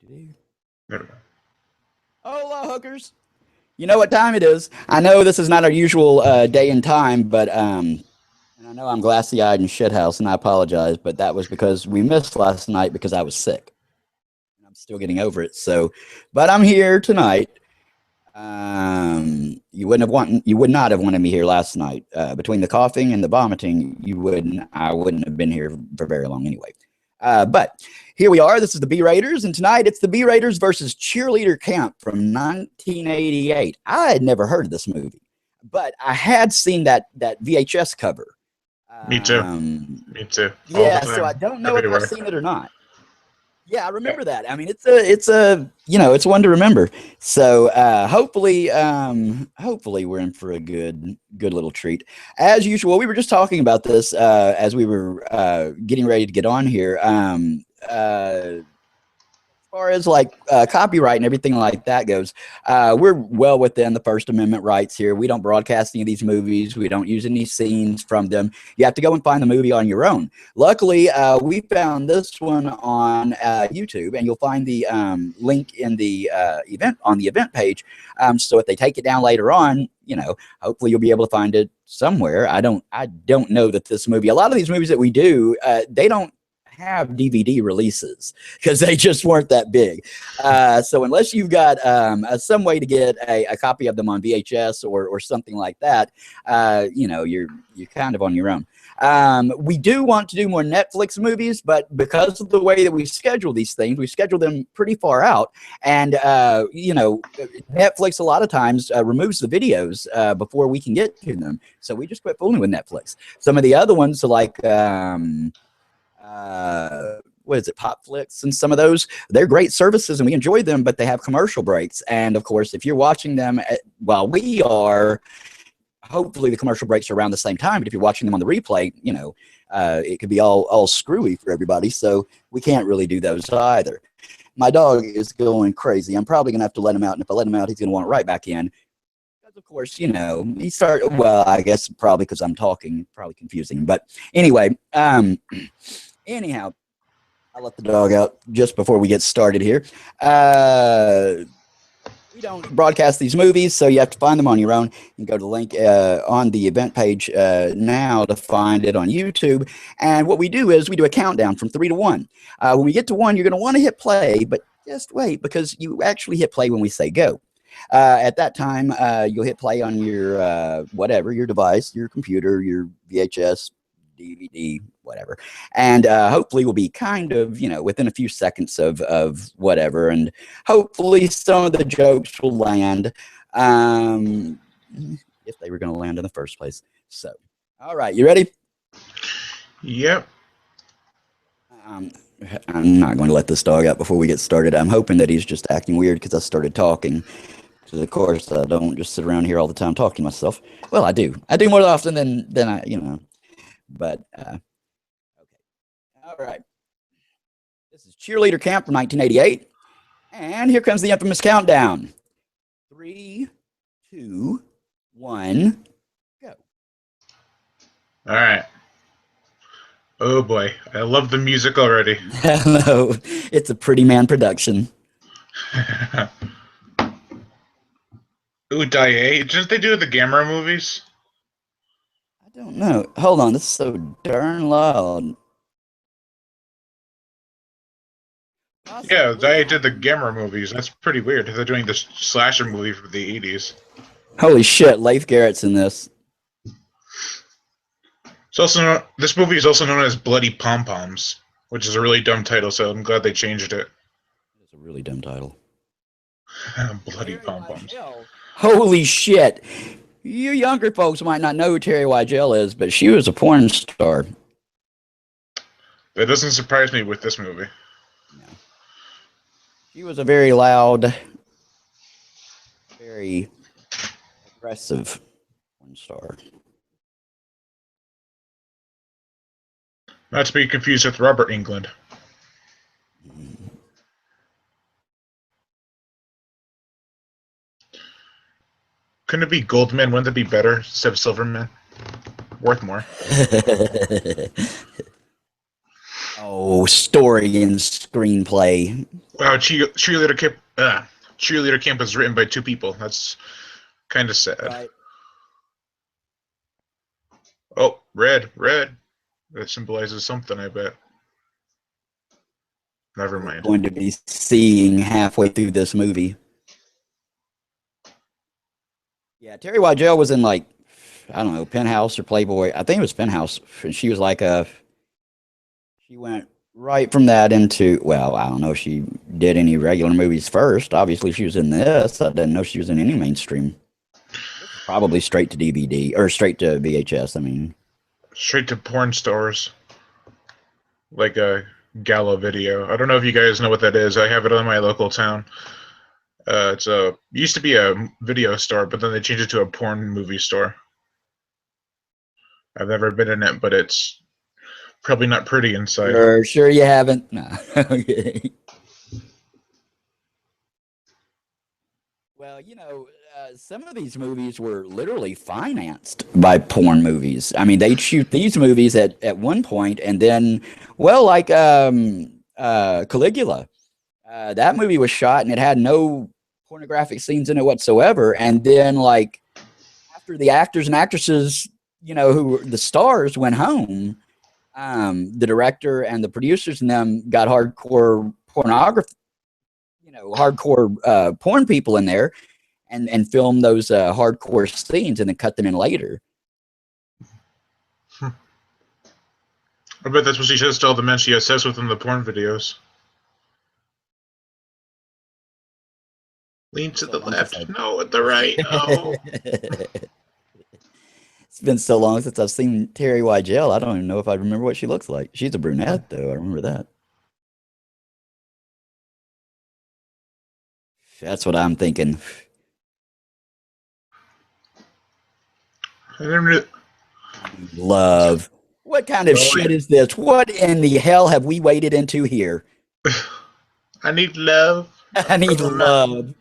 There we go. Hola, hookers. You know what time it is. I know this is not our usual day and time, but and I know I'm glassy-eyed and shithouse, and I apologize, but that was because we missed last night because I was sick. And I'm still getting over it. So, but I'm here tonight. You would not have wanted me here last night. Between the coughing and the vomiting, I wouldn't have been here for very long anyway. But here we are. This is the B Raiders, and tonight it's the B Raiders versus Cheerleader Camp from 1988. I had never heard of this movie, but I had seen that VHS cover. Me too. Me too. All the Yeah, so I time. don't know if I've Everywhere. seen it or not. Yeah, I Yeah. remember that. I mean, it's one to remember. So hopefully we're in for a good little treat. As usual, we were just talking about this as we were getting ready to get on here. As far as like copyright and everything like that goes, we're well within the First Amendment rights here. We don't broadcast any of these movies. We don't use any scenes from them. You have to go and find the movie on your own. Luckily, we found this one on YouTube, and you'll find the link in the event page. So if they take it down later on, hopefully you'll be able to find it somewhere. I don't know that this movie. A lot of these movies that we do, they don't have DVD releases because they just weren't that big. So unless you've got some way to get a copy of them on VHS or something like that, you're kind of on your own. We do want to do more Netflix movies, but because of the way that we schedule these things, we schedule them pretty far out. And, Netflix a lot of times removes the videos before we can get to them. So we just quit fooling with Netflix. Some of the other ones like, what is it, Popflix, and some of those, they're great services and we enjoy them, but they have commercial breaks. And of course, if you're watching them while we are, hopefully the commercial breaks are around the same time, but if you're watching them on the replay, it could be all screwy for everybody. So we can't really do those either. My dog is going crazy. I'm probably gonna have to let him out, and if I let him out, he's gonna want it right back in. Because of course, well, I guess probably because I'm talking, probably confusing. But anyway, anyhow, I'll let the dog out just before we get started here. We don't broadcast these movies, so you have to find them on your own. You can go to the link on the event page now to find it on YouTube. And what we do is we do a countdown from 3 to 1. When we get to 1, you're going to want to hit play, but just wait, because you actually hit play when we say go. At that time, you'll hit play on your whatever, your device, your computer, your VHS, DVD, whatever, and hopefully we'll be kind of within a few seconds of whatever, and hopefully some of the jokes will land if they were going to land in the first place. So all right, you ready? Yep. I'm not going to let this dog out before we get started. I'm hoping that he's just acting weird because I started talking. Because of course I don't just sit around here all the time talking to myself. Well, I do more often than I but okay. All right. This is Cheerleader Camp from 1988. And here comes the infamous countdown. 3, 2, 1, go. All right. Oh boy, I love the music already. Hello. It's a Pretty Man production. Ooh, Dye, didn't they do the Gamera movies? I don't know. Hold on, this is so darn loud. Yeah, Dye did the Gamera movies. That's pretty weird. They're doing this slasher movie from the 80s. Holy shit, Leif Garrett's in this. It's also this movie is also known as Bloody Pom Poms, which is a really dumb title, so I'm glad they changed it. It's a really dumb title. Bloody Pom Poms. Holy shit. You younger folks might not know who Terry Weigel is, but she was a porn star. That doesn't surprise me with this movie. No. She was a very loud, very aggressive porn star. Not to be confused with Robert Englund. Couldn't it be Goldman? Wouldn't that be better instead of 'Silverman'? Worth more. All right, you ready? This is Cheerleader Camp from 1988. And here comes the infamous countdown. 3, 2, 1, go. All right. This is Cheerleader Camp from 1988. And here comes the infamous countdown. 3, 2, 1, go. 3, 2, 1, go. Oh, story and screenplay. Wow, Cheerleader Camp was written by two people. That's kind of sad. Right. Oh, red, red. That symbolizes something, I bet. Never We're mind. going to be seeing halfway through this movie. Yeah, Terry Weigel was in like I don't know, Penthouse or Playboy. I think it was Penthouse. And she was like a she went right from that into well, I don't know if she did any regular movies first. Obviously she was in this. I didn't know she was in any mainstream. This is probably straight to DVD or straight to VHS, I mean. Straight to porn stores, like a Gala video. I don't know if you guys know what that is. I have it in my local town. It's a used to be a video store, but then they changed it to a porn movie store. I've never been in it, but it's probably not pretty inside. Sure you haven't. No. Okay. Well, some of these movies were literally financed by porn movies. I mean, they'd shoot these movies at one point, and then, well, like Caligula, that movie was shot and it had no pornographic scenes in it whatsoever. And then, like after the actors and actresses, who were the stars went home, the director and the producers and them got hardcore pornography, hardcore porn people in there and film those hardcore scenes and then cut them in later. I bet that's what she says to all the men she has sex with in the porn videos. Lean to So the long since left, no, at the right. Oh, it's been so long since I've seen Terry Weigel. I don't even know if I remember what she looks like. She's a brunette, though. I remember that. That's what I'm thinking. I never. Love. What kind of Oh, shit is this? What in the hell have we waded into here? I need love. I I need will not. love.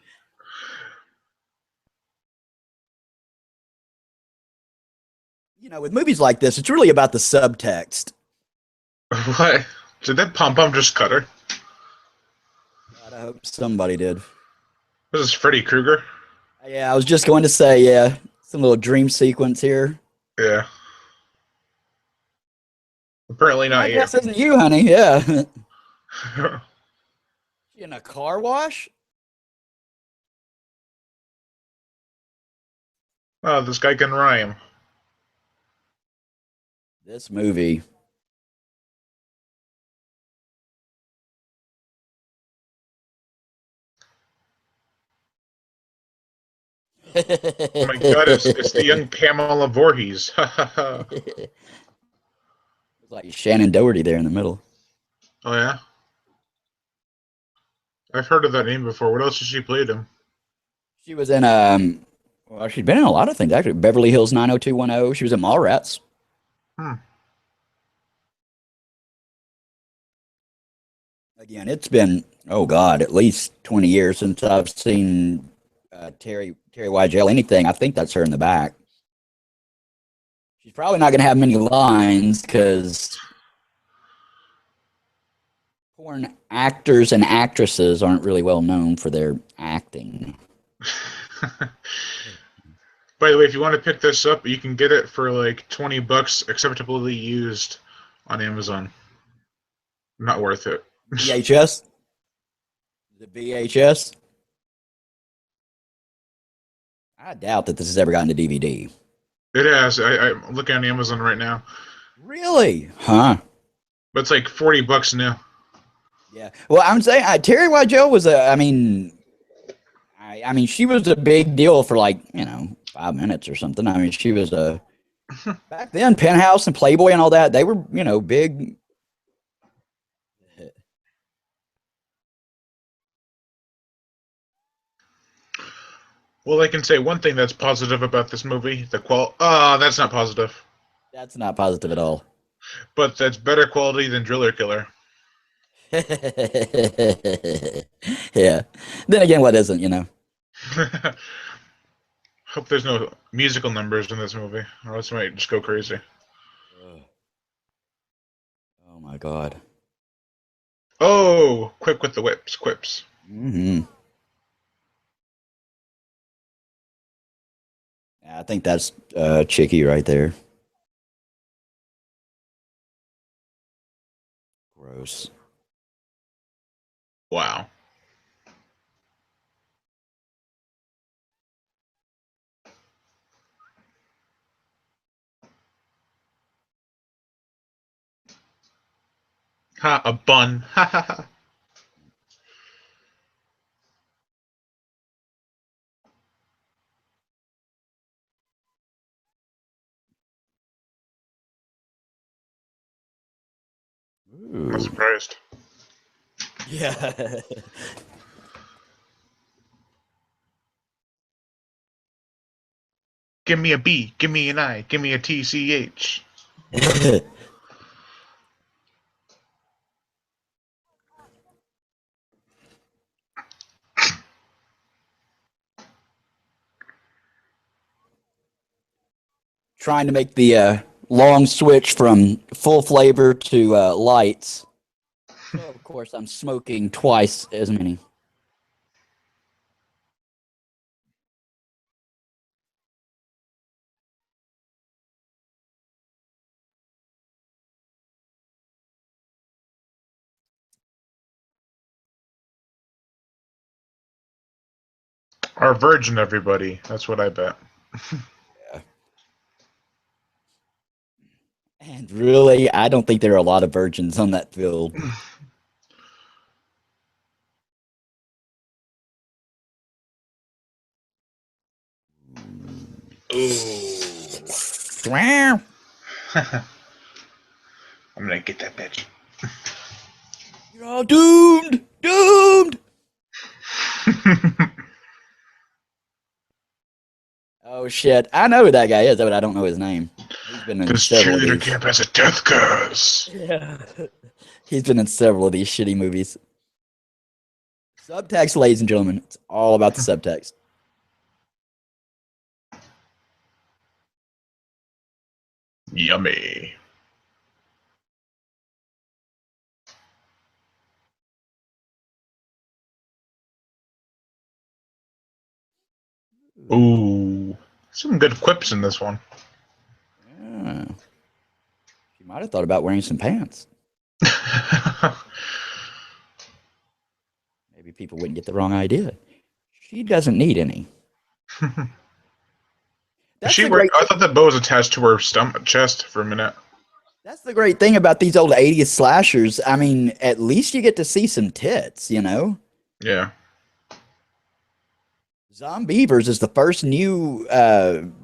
With movies like this, it's really about the subtext. What? Did that pom pom just cut her? God, I hope somebody did. This is Freddy Krueger. Yeah, I was just going to say, yeah, some little dream sequence here. Yeah. Apparently My not you. guess isn't you, honey. Yeah. In a car wash? Oh, this guy can rhyme. This movie. Oh my god, it's the young Pamela Voorhees. Oh It's like Shannon Doherty there in the middle. yeah? I've heard of that name before. What else has she played him? She was in well, she's been in a lot of things actually. Beverly Hills 90210. She was in Mallrats. Hmm. Again, it's been oh god, at least 20 years since I've seen Terry Weigel anything. I think that's her in the back. She's probably not going to have many lines because porn actors and actresses aren't really well known for their acting. By the way, if you want to pick this up, you can get it for like $20, acceptably used on Amazon. Not worth it. VHS? The VHS? I doubt that this has ever gotten to DVD. It has. I'm looking on Amazon right now, Really? Huh? but it's like $40 new. Yeah. Well, I'm saying Terry Weigel was I mean, I mean, she was a big deal for like 5 minutes or something. I mean, she was a back then Penthouse and Playboy and all that. They were big. Well, I can say one thing that's positive about this movie: the qual. Ah, that's not positive, That's not positive at all. but that's better quality than Driller Killer. Yeah. Then again, what isn't? Hope there's no musical numbers in this movie, or else I might just go crazy. Oh my God. Oh, quick with the whips, quips. Mm-hmm. I think that's Chicky right there. Gross. Wow. Ha, a bun. Ha ha ha. I'm not Ooh. surprised. Yeah. Give me a B, give me an I, give me a TCH. Trying to make the long switch from full flavor to lights. So, of course, I'm smoking twice as many. Our virgin, everybody. That's what I bet. Yeah. And really, I don't think there are a lot of virgins on that field. Ooh. Wow. I'm gonna get that bitch. You're all doomed! Doomed! Oh, shit. I know who that guy is, but I don't know his name. He's been in This several of cheerleader these. camp has a death curse. Yeah. He's been in several of these shitty movies. Subtext, ladies and gentlemen. It's all about the subtext. Yummy. Ooh. Some good quips in this one. Yeah. She might have thought about wearing some pants. Maybe people wouldn't get the wrong idea. She doesn't need any. That's She the wear great I thing. thought that bow was attached to her stomach chest for a minute. That's the great thing about these old 80s slashers. I mean, at least you get to see some tits, you know? Yeah. Zombievers is the first new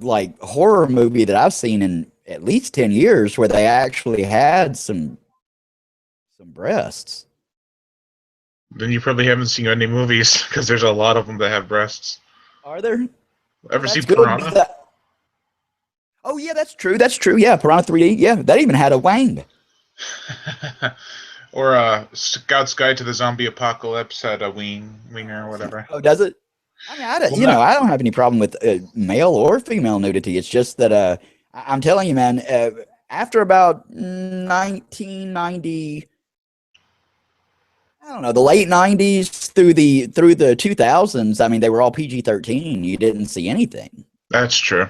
like horror movie that I've seen in at least 10 years where they actually had some breasts. Then you probably haven't seen any movies because there's a lot of them that have breasts. Are there? Well, Ever see that's good because Piranha? that. Oh yeah, that's true. That's true. Yeah, Piranha 3D. Yeah, that even had a wang. Or Scout's Guide to the Zombie Apocalypse had a wiener or whatever. Oh, does it? I mean, Well, not. I don't have any problem with male or female nudity. It's just that I'm telling you, man, after about 1990, I don't know, the late 90s through the 2000s, I mean, they were all PG-13. You didn't see anything. That's true.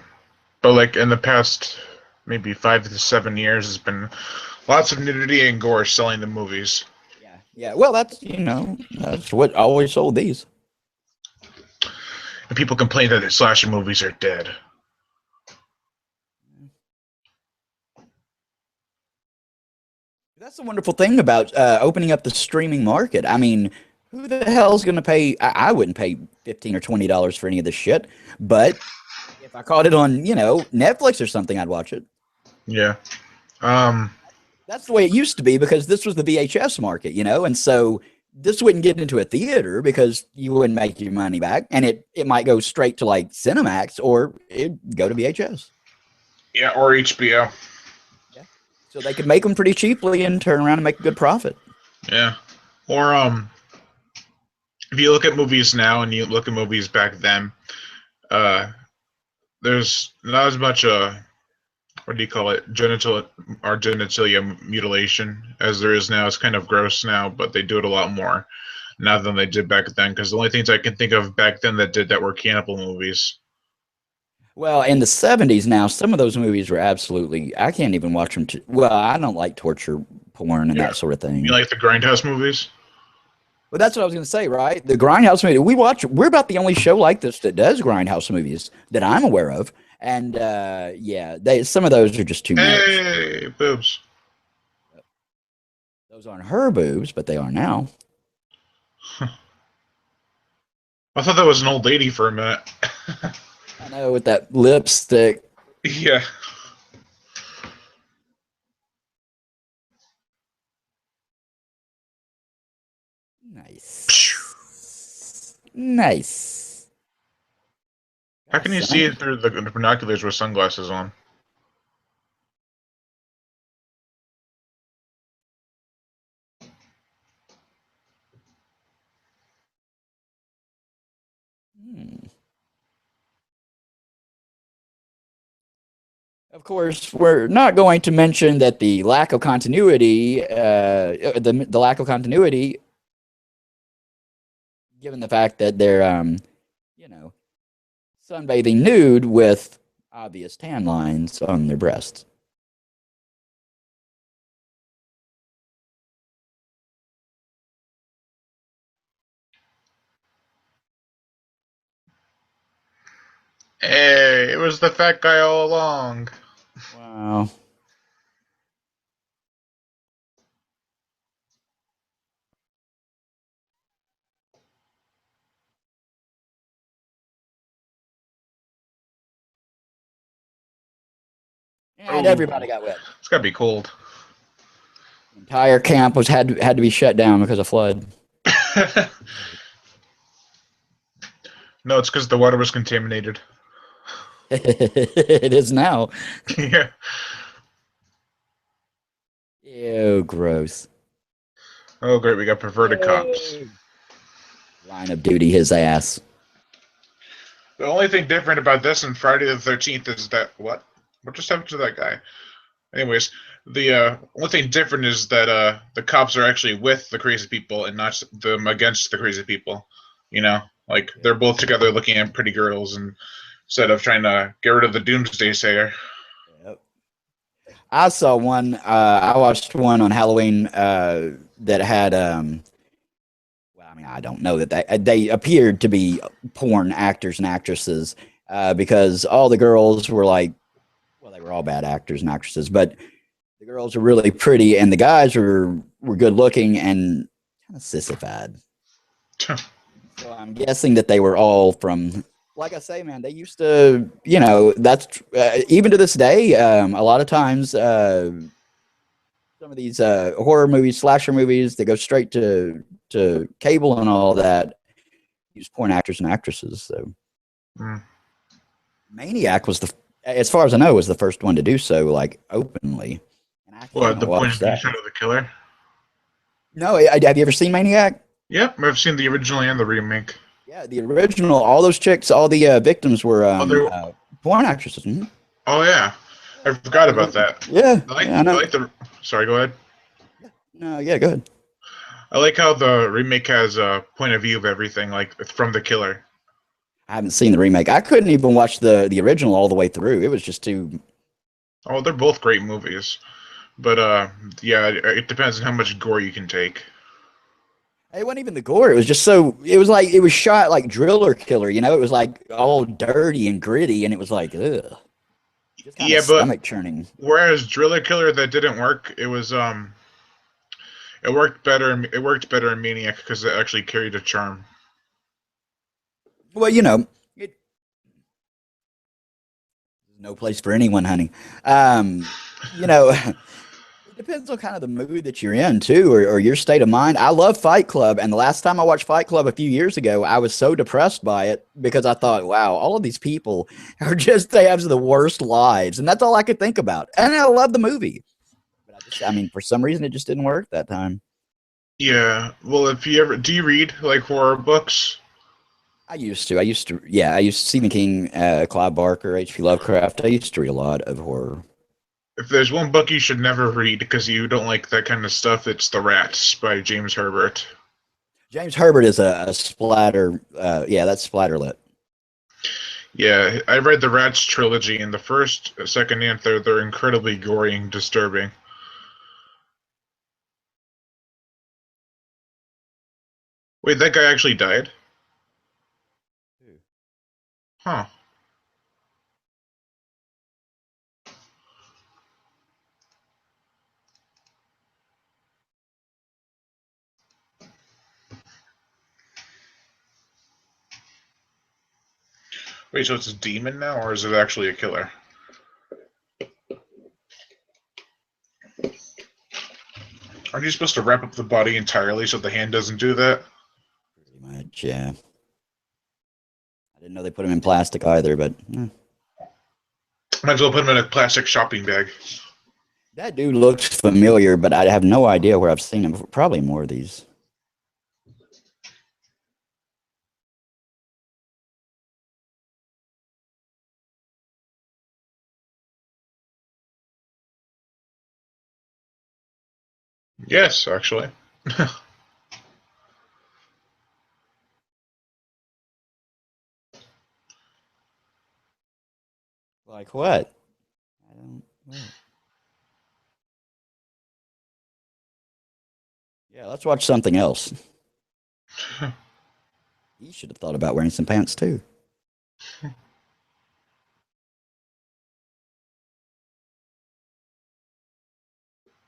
But like in the past maybe 5 to 7 years, there's been lots of nudity and gore selling the movies. Yeah, yeah. Well, that's what always sold these. And people complain that the slasher movies are dead. That's the wonderful thing about opening up the streaming market. I mean, who the hell's going to pay? I wouldn't pay $15 or $20 for any of this shit. But if I caught it on, Netflix or something, I'd watch it. Yeah. Um. That's the way it used to be because this was the VHS market, and so this wouldn't get into a theater because you wouldn't make your money back, and it might go straight to like Cinemax or it go to VHS. Yeah. Or HBO. Yeah, so they could make them pretty cheaply and turn around and make a good profit. Yeah. Or if you look at movies now and you look at movies back then, uh, there's not as much what do you call it, genital or genitalia mutilation as there is now. It's kind of gross now, but they do it a lot more now than they did back then. Because the only things I can think of back then that did that were cannibal movies. Well, in the 70s now, some of those movies were absolutely, I can't even watch them. Well, I don't like torture porn and Yeah, that sort of you thing. like the grindhouse movies? But that's what I was going to say, right? The Grindhouse movie, we're about the only show like this that does Grindhouse movies that I'm aware of. And yeah, some of those are just too much. Hey, boobs. Those aren't her boobs, but they are now. I thought that was an old lady for a minute. I know, with that lipstick. Yeah. Nice. Nice. How Got a can you see sun. it through the binoculars with sunglasses on? Hmm. Of course, we're not going to mention that the lack of continuity, the lack of continuity, given the fact that they're, you know, sunbathing nude with obvious tan lines on their breasts. Hey, it was the fat guy all along. Wow. And Oh, everybody got wet. it's gotta be cold. The entire camp had to be shut down because of flood. No, it's because the water was contaminated. It is now. Yeah. Ew, gross. Oh, great, we got perverted cops. Ew. Line of duty, his ass. The only thing different about this and Friday the 13th is that what? What just happened to that guy? Anyways, the only thing different is that the cops are actually with the crazy people and not them against the crazy people. You know, like they're both together looking at pretty girls and instead of trying to get rid of the doomsday sayer. Yep. I saw one. I watched one on Halloween that had. Well, I mean, I don't know that they appeared to be porn actors and actresses because all the girls were like, well, they were all bad actors and actresses, but the girls were really pretty and the guys were good looking and kind of sissified. So I'm guessing that they were all from, like I say, man, they used to, that's even to this day, a lot of times, some of these horror movies, slasher movies that go straight to cable and all that use porn actors and actresses. So Mm. Maniac was as far as I know, was the first one to do so, like openly. And I What, can't the point watch of view that. shot of the killer? No, have you ever seen Maniac? Yep, I've seen the original and the remake. Yeah, the original. All those chicks, all the victims were Oh, they, porn actresses. oh yeah, I forgot about that. Yeah, I like yeah, I I know. like the. Sorry, go ahead. No, yeah, go ahead. I like how the remake has a point of view of everything, like from the killer. I haven't seen the remake. I couldn't even watch the original all the way through. It was just too. Oh, they're both great movies, but yeah, it depends on how much gore you can take. It wasn't even the gore. It was just so. It was like it was shot like Driller Killer. It was like all dirty and gritty, and it was like ugh, just kind of Yeah, but stomach churning. whereas Driller Killer that didn't work, it worked better. It worked better in Maniac because it actually carried a charm. Well, it, no place for anyone, honey. You know, it depends on kind of the mood that you're in too, or your state of mind. I love Fight Club, and the last time I watched Fight Club a few years ago, I was so depressed by it because I thought, wow, all of these people are just they have the worst lives, and that's all I could think about. And I love the movie, but I mean, for some reason, it just didn't work that time. Yeah. Well, if you ever do you read like horror books? Yeah, I used to Stephen King, Clive Barker, H.P. Lovecraft. I used to read a lot of horror. If there's one book you should never read because you don't like that kind of stuff, it's The Rats by James Herbert. James Herbert is a splatter. Yeah, that's splatter lit. Yeah, I read the Rats trilogy, and the first, second, and third, they're incredibly gory and disturbing. Wait, that guy actually died? Huh. Wait, so it's a demon now, or is it actually a killer? Aren't you supposed to wrap up the body entirely so the hand doesn't do that? Pretty much, yeah. I didn't know they put them in plastic either, but Might as well put him in a plastic shopping bag. that dude looks familiar, but I have no idea where I've seen him. Probably more of these. Yes, actually. Like what? I don't. What? Yeah, let's watch something else. He should have thought about wearing some pants too.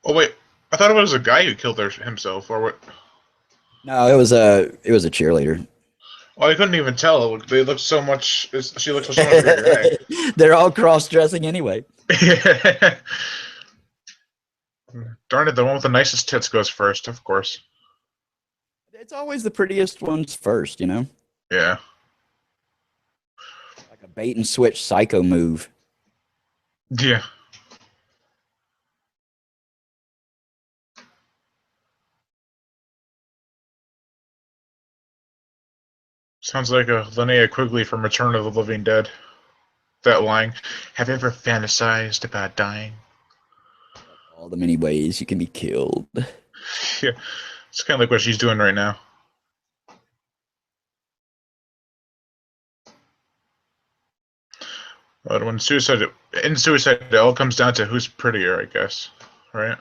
Oh wait, I thought it was a guy who killed himself, or what? No, it was a cheerleader. Oh, I couldn't even tell. They look so much. She looks so much like a guy. They're all cross dressing anyway. Darn it, the one with the nicest tits goes first, of course. It's always the prettiest ones first, you know? Yeah. Like a bait and switch psycho move. Yeah. Sounds like a Linnea Quigley from Return of the Living Dead. That line. Have you ever fantasized about dying? All the many ways you can be killed. Yeah. It's kind of like what she's doing right now. But when suicide in suicide, it all comes down to who's prettier, I guess. Right?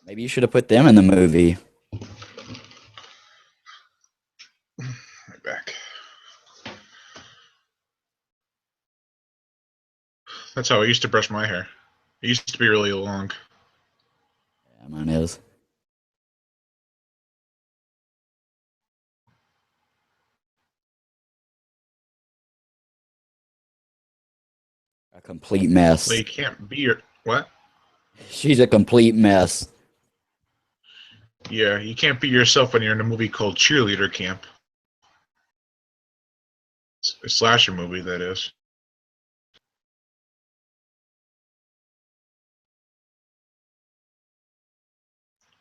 Maybe you should have put them in the movie. Right back. That's how I used to brush my hair. It used to be really long. Yeah, mine is. A complete Well, mess. you can't be your what? She's a complete mess. Yeah, you can't be yourself when you're in a movie called Cheerleader Camp. It's a slasher movie, that is.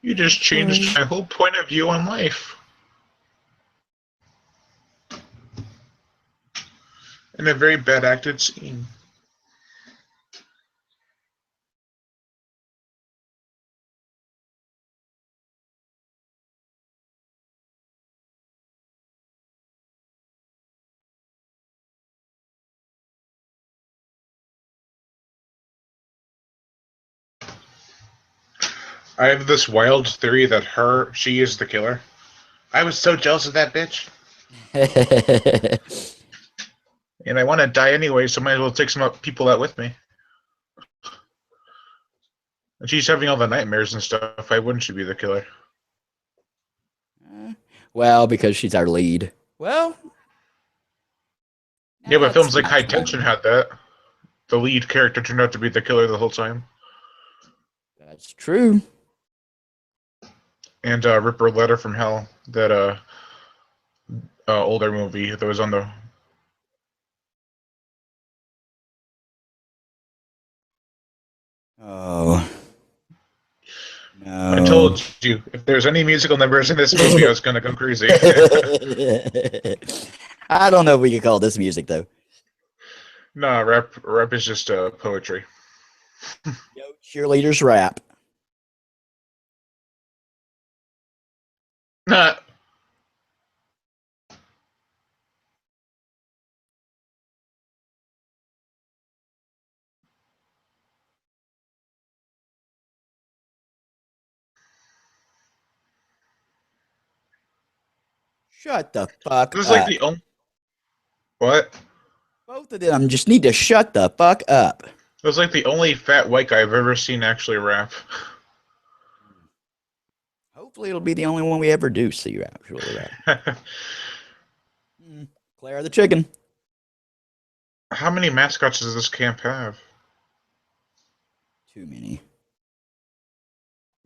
You just changed my whole point of view on life. In a very bad acted scene. I have this wild theory that she is the killer. I was so jealous of that bitch. And I want to die anyway, so might as well take some people out with me. And she's having all the nightmares and stuff. Why wouldn't she be the killer? Well, because she's our lead. Well, Yeah, but that's films like not High true. Tension had that. The lead character turned out to be the killer the whole time. That's true. And Ripper Letter from Hell, that older movie that was on the. Oh. Until No. told you, if there's any musical numbers in this movie, I was gonna go crazy. I don't know if we could call this music though. No, rap is just poetry. Yo, cheerleaders rap. Nah, Shut the fuck this is like up. the only what? Both of them just need to shut the fuck up. It was like the only fat white guy I've ever seen actually rap. Hopefully, it'll be the only one we ever do see actually rap. Claire the chicken. How many mascots does this camp have? Too many.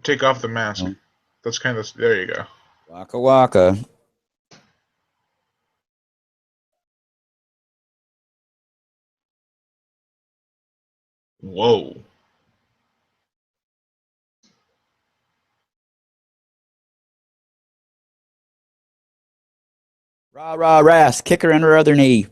Take off the mask. Oh. That's kind of there. You go. Waka waka. Whoa. Rah rah ras. Kick her in her other knee.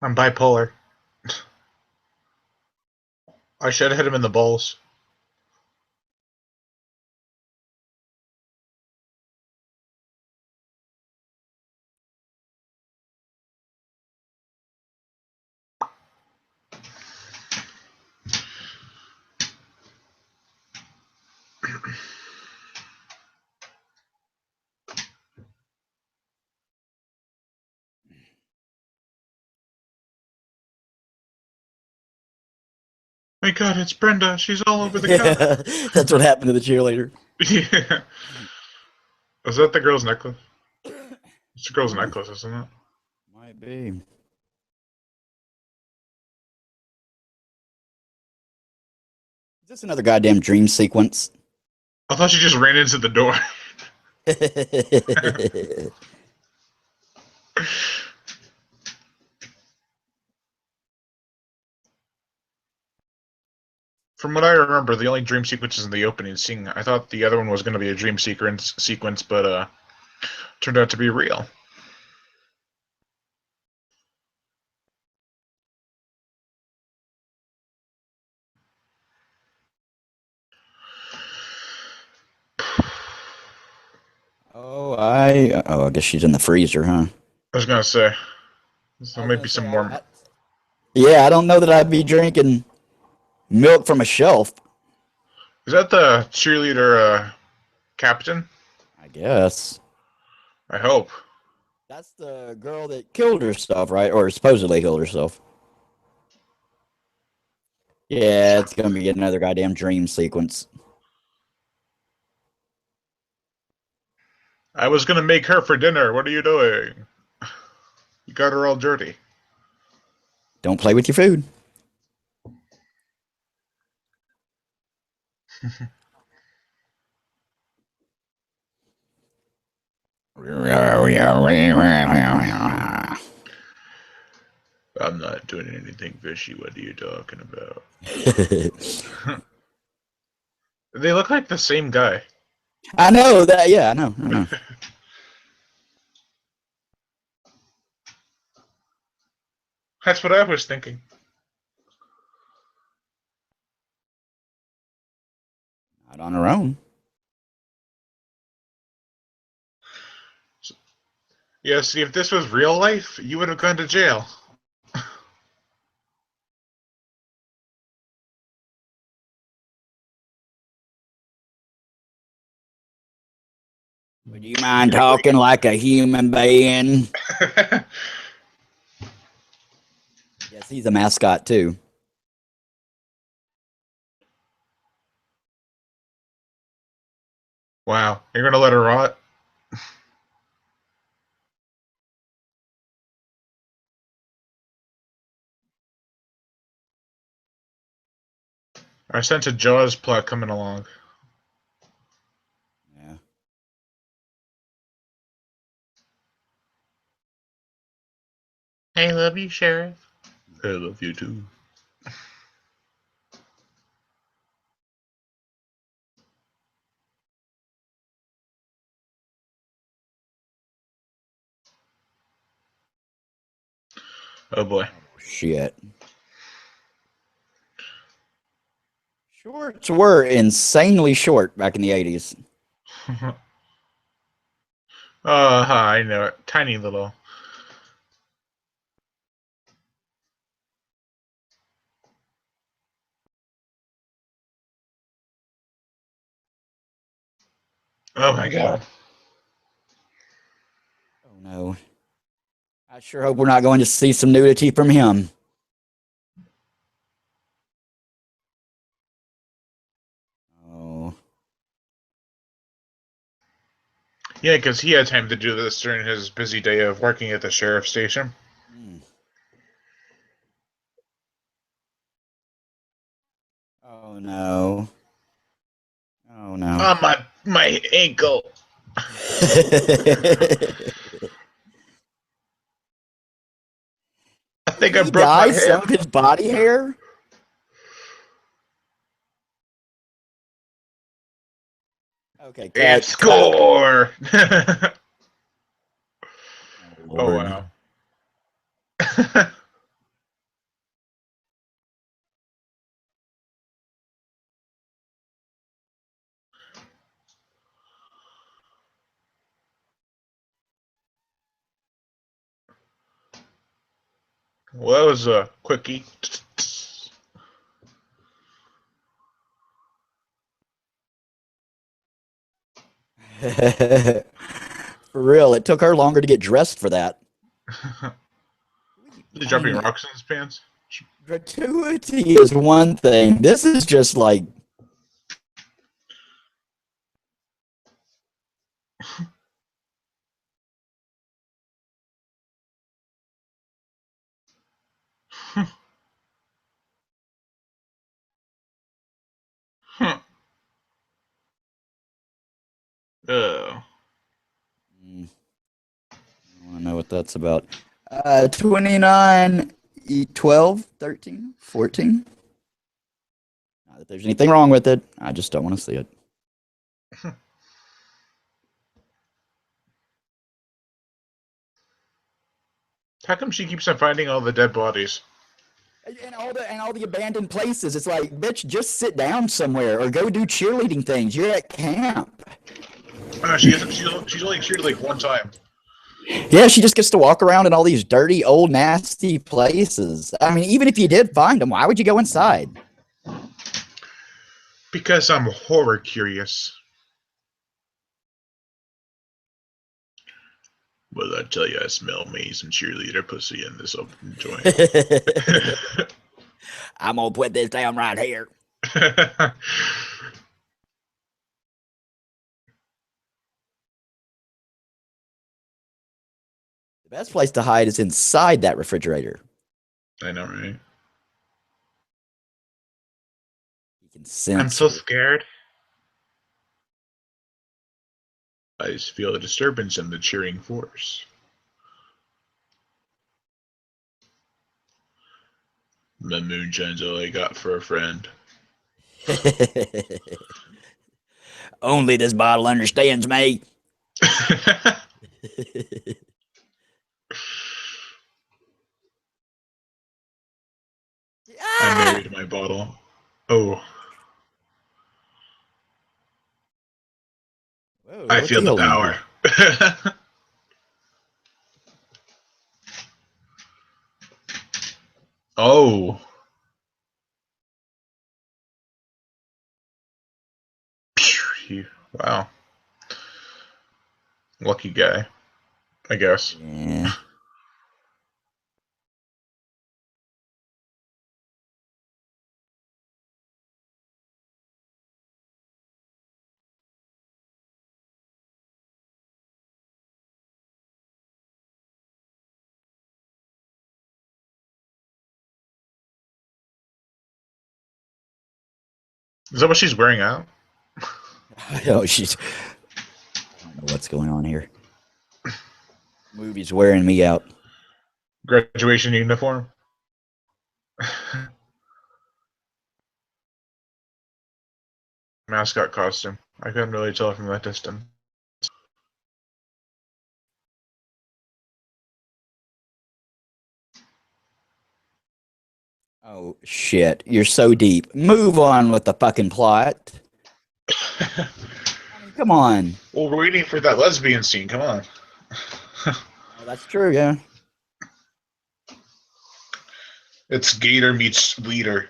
I'm bipolar. I should have hit him in the balls. My God, it's Brenda. She's all over the car. That's what happened to the cheerleader. Yeah. Was that the girl's necklace? It's the girl's necklace, isn't it? Might be. Is this another goddamn dream sequence? I thought she just ran into the door. From what I remember, the only dream sequence is in the opening scene. I thought the other one was going to be a dream sequence, but turned out to be real. I guess she's in the freezer, huh? I was going to say, I there was might gonna be say, some more. yeah, I don't know that I'd be drinking milk from a shelf. Is that the cheerleader captain? I guess I hope. that's the girl that killed herself, right? Or supposedly killed herself. Yeah, it's gonna be another goddamn dream sequence. I was going to make her for dinner. What are you doing? You got her all dirty. Don't play with your food. I'm not doing anything fishy. What are you talking about? They look like the same guy. I know that. Yeah, I know. I know. That's what I was thinking. Not on her own. Yeah, see, if this was real life, you would have gone to jail. Would you mind talking like a human being? Yes, he's a mascot too. Wow, you're gonna let her rot? I sense a Jaws plot coming along. Yeah. I love you, Sheriff. I love you too. Oh boy. Shit. Shorts were insanely short back in the 80s. I know it. Tiny little. Oh my god. Oh no. I sure hope we're not going to see some nudity from him. Oh. Yeah, because he had time to do this during his busy day of working at the sheriff's station. Hmm. Oh no. Oh no. Oh my ankle. I Did think I he broke my dye some hip. of his body hair? Okay, And cut. score. Oh Oh Lord. wow. Well, that was a quickie. For real, it took her longer to get dressed for that. Is he I dropping mean, rocks in his pants? gratuity is one thing. This is just like Oh. I don't know what that's about. 29, 12, 13, 14. Not that there's anything wrong with it. I just don't want to see it. How come she keeps on finding all the dead bodies? And all the abandoned places. It's like, bitch, just sit down somewhere or go do cheerleading things. You're at camp. She hasn't. She's only cheered like one time. Yeah, she just gets to walk around in all these dirty, old, nasty places. I mean, even if you did find them, why would you go inside? Because I'm horror curious. Well, I tell you, I smell me some cheerleader pussy in this open joint. I'm gonna put this down right here. The best place to hide is inside that refrigerator. I know, right? You can I'm sense so her. scared. I just feel a disturbance in the cheering force. The moonshine's all I got for a friend. Only this bottle understands me. I Ah! married my bottle. Oh, Whoa, I what's feel he the holding in power. there? Oh, wow. Lucky guy, I guess. Yeah. Is that what she's wearing out? I know I don't know what's going on here. Movie's wearing me out. Graduation uniform? Mascot costume. I couldn't really tell from that distance. Oh shit! You're so deep. Move on with the fucking plot. I mean, come on. Well, we're waiting for that lesbian scene. Come on. Oh, that's true. Yeah. It's Gator meets Leader.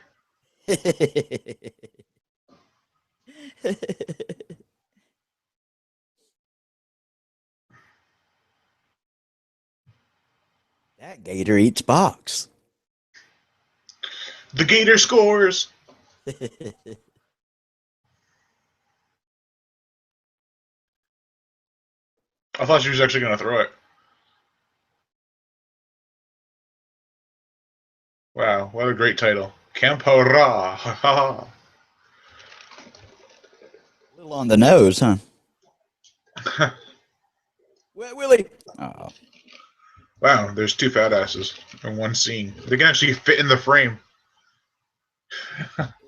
That gator eats box. The Gator scores! I thought she was actually going to throw it. Wow, what a great title. Campo Ra. A little on the nose, huh? Willie. Oh. Wow, there's two fat asses in one scene. They can actually fit in the frame.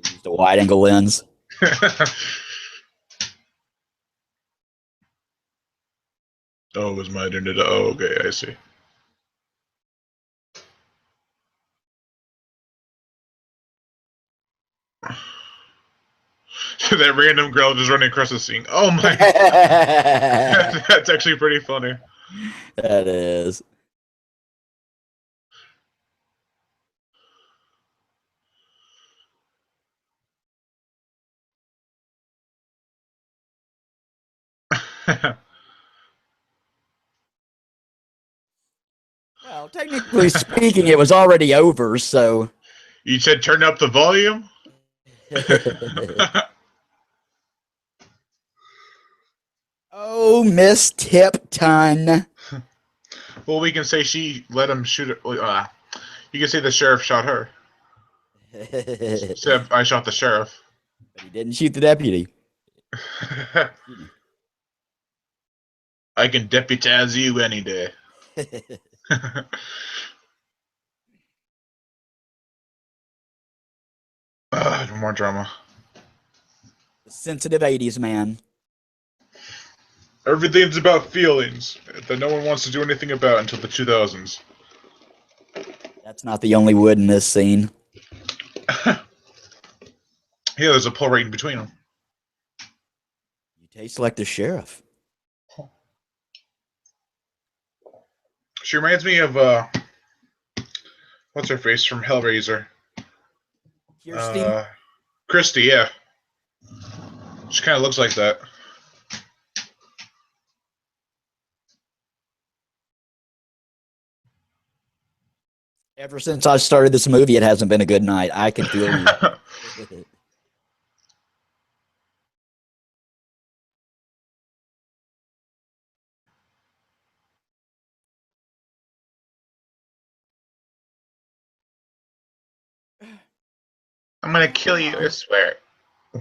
Used a wide angle lens. Oh, it was my internet. Oh, okay, I see. That random girl just running across the scene. Oh my! That's actually pretty funny. That is. Well, technically speaking, it was already over, so. You said turn up the volume? Oh, Miss Tipton. Well, we can say she let him shoot it. You can say the sheriff shot her. Except I shot the sheriff. But he didn't shoot the deputy. I can deputize you any day. More drama. The sensitive 80s man. Everything's about feelings that no one wants to do anything about until the 2000s. That's not the only wood in this scene. Yeah, there's a pull right in between them. You taste like the sheriff. She reminds me of what's her face from Hellraiser? Christy, yeah. She kind of looks like that. Ever since I started this movie, it hasn't been a good night. I can feel you. I'm gonna kill you, I swear.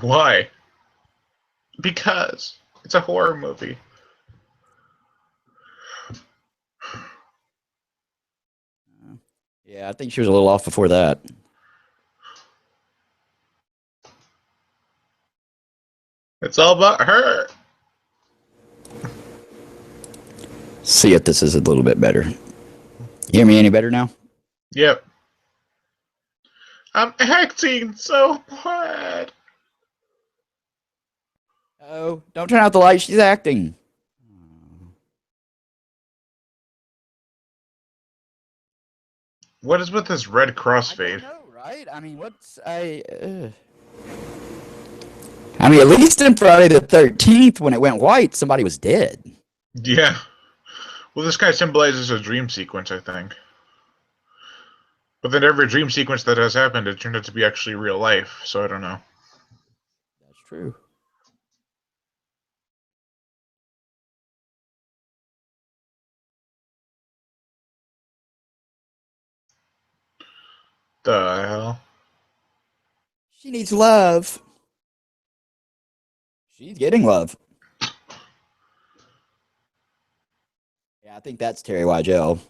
Why? Because it's a horror movie. Yeah, I think she was a little off before that. It's all about her. See if this is a little bit better. You hear me any better now? Yep. I'm acting so hard. Oh, don't turn out the light. She's acting. What is with this red crossfade? I don't know, right? I mean, I mean, at least in Friday the 13th, when it went white, somebody was dead. Yeah. Well, this kind of symbolizes a dream sequence, I think. But then every dream sequence that has happened, it turned out to be actually real life. So I don't know. That's true. The hell? She needs love. She's getting love. Yeah, I think that's Terry Weigel.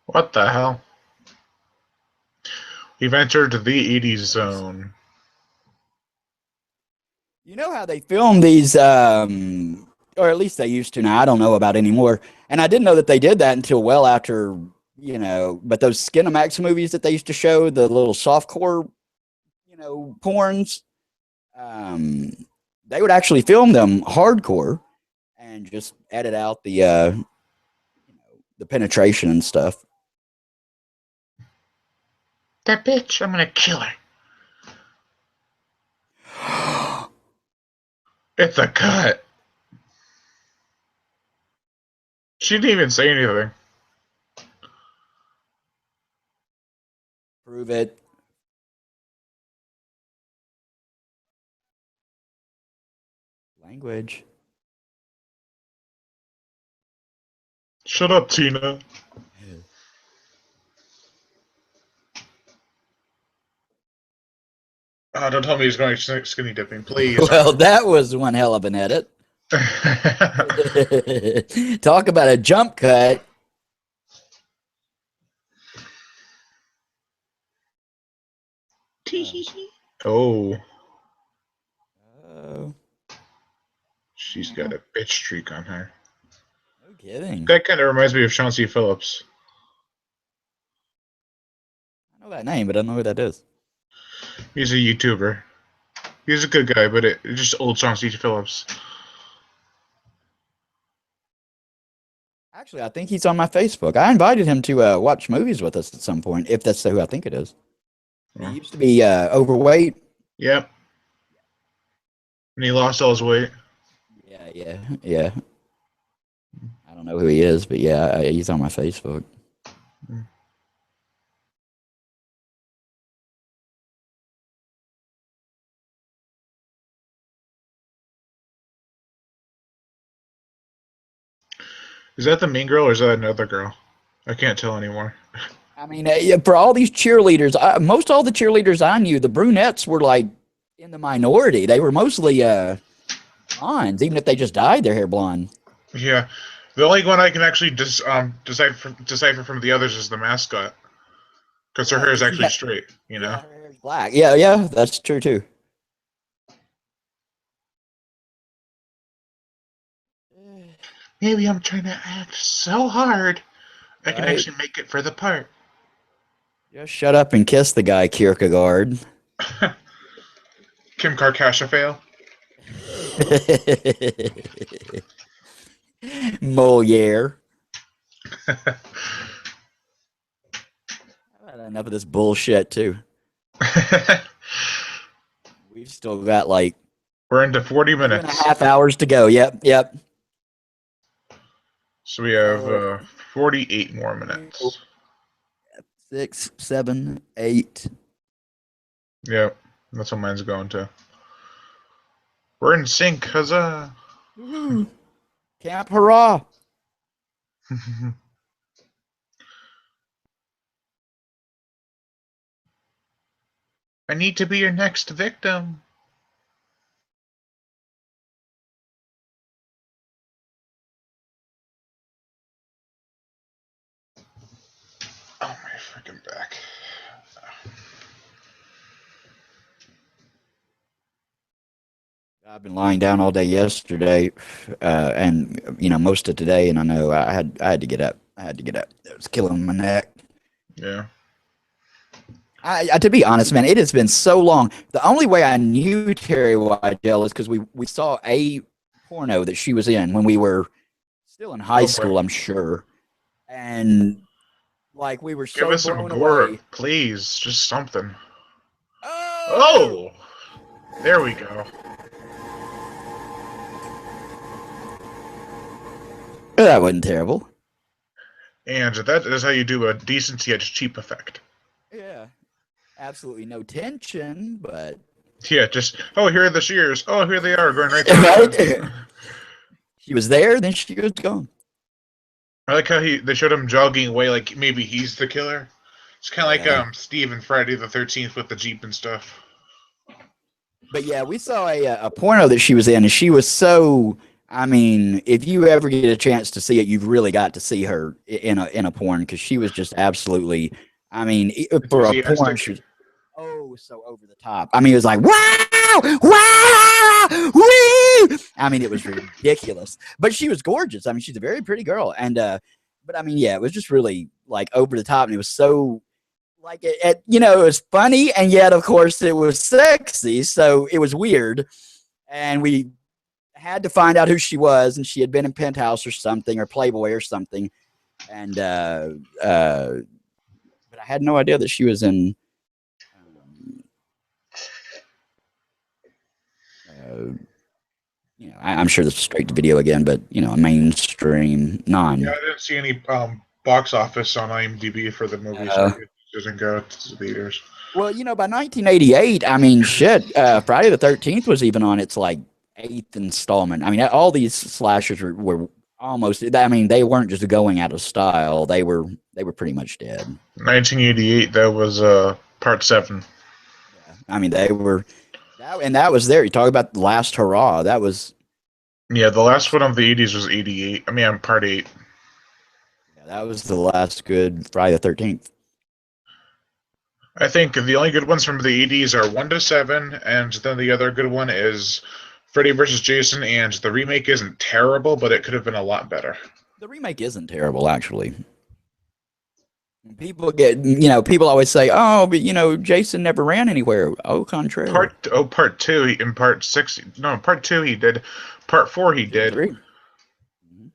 What the hell? We've entered the 80s zone. You know how they film these, or at least they used to now. I don't know about anymore. And I didn't know that they did that until well after, but those Skinamax movies that they used to show, the little softcore, porns, um, they would actually film them hardcore and just edit out the penetration and stuff. That bitch, I'm gonna kill her. It's a cut. She didn't even say anything. Prove it. Language. Shut up, Tina. Don't tell me he's going skinny dipping, please. Well, that was one hell of an edit. Talk about a jump cut. Oh, Oh, she's got a bitch streak on her. no kidding. That kind of reminds me of Chauncey Phillips. I know that name, but I don't know who that is. He's a YouTuber. He's a good guy, but it's just old Chauncey Phillips. Actually, I think he's on my Facebook. I invited him to watch movies with us at some point, if that's who I think it is. He used to be overweight. Yep. And he lost all his weight. Yeah. I don't know who he is, but yeah, he's on my Facebook. Is that the mean girl or is that another girl? I can't tell anymore. I mean, yeah, for all these cheerleaders, most all the cheerleaders I knew, the brunettes were like in the minority. They were mostly blondes, even if they just dyed their hair blonde. Yeah. The only one I can actually decipher from the others is the mascot. Because her hair is actually straight, you know? Yeah, her hair's black. Yeah, that's true too. Maybe I'm trying to act so hard, I can Right? actually make it for the part. Just shut up and kiss the guy, Kierkegaard. Kim Kardashian fail. Moliere. Enough of this bullshit too. We've still got like We're into 40 minutes. 2.5 hours to go. Yep. So we have 48 more minutes. 6, 7, 8. Yep, that's what mine's going to. We're in sync, huzzah! Woo-hoo. Camp hurrah! I need to be your next victim. Oh my freaking back. I've been lying down all day yesterday, and most of today, and I know I had to get up. It was killing my neck. Yeah. To be honest, man, it has been so long. The only way I knew Terry Weigel is because we saw a porno that she was in when we were still in high school, I'm sure. And Like we were Give so us some blown gore, away. please. Just something. Oh, Oh! There we go. that wasn't terrible. And that is how you do a decent yet cheap effect. Yeah, absolutely no tension, but Yeah, just, oh, here are the shears. Oh, here they are, going right through his head. right. She was there, then she was gone. I like how they showed him jogging away like maybe he's the killer. It's kind of like Yeah, Steve and Friday the 13th with the Jeep and stuff. but yeah, we saw a porno that she was in, and she was so. I mean, if you ever get a chance to see it, you've really got to see her in a porn because she was just absolutely. I mean, for a porn, Enthusiastic. she was so over the top. I mean, it was like wow, wow, wee. I mean, it was ridiculous, but she was gorgeous. I mean, she's a very pretty girl, and but I mean, yeah, it was just really like over the top, and it was so like it was funny, and yet of course it was sexy, so it was weird, and we had to find out who she was, and she had been in Penthouse or something, or Playboy or something, and uh, but I had no idea that she was in. Um, uh, I'm sure this is straight to video again, but a mainstream Yeah, non. I didn't see any box office on IMDb for the movie, so I Uh, guess it doesn't go to the theaters. well, by 1988, I mean, shit, Friday the 13th was even on its like eighth installment. I mean, all these slashers were almost. I mean, they weren't just going out of style; they were pretty much dead. 1988, that was part 7. Yeah, I mean, they were that was there. You talk about the last hurrah. That was Yeah, the the last last. one of the 80s was 88. I mean, I'm part 8. Yeah, that was the last good Friday the 13th. I think the only good ones from the 80s are 1 to 7, and then the other good one is Freddy vs. Jason, and the remake isn't terrible, but it could have been a lot better. The remake isn't terrible, actually. People always say, "Oh, but Jason never ran anywhere." Au contraire. Part 2 in part 6. No, part 2 he did. Part 4 he 2 and did. 3. Mhm.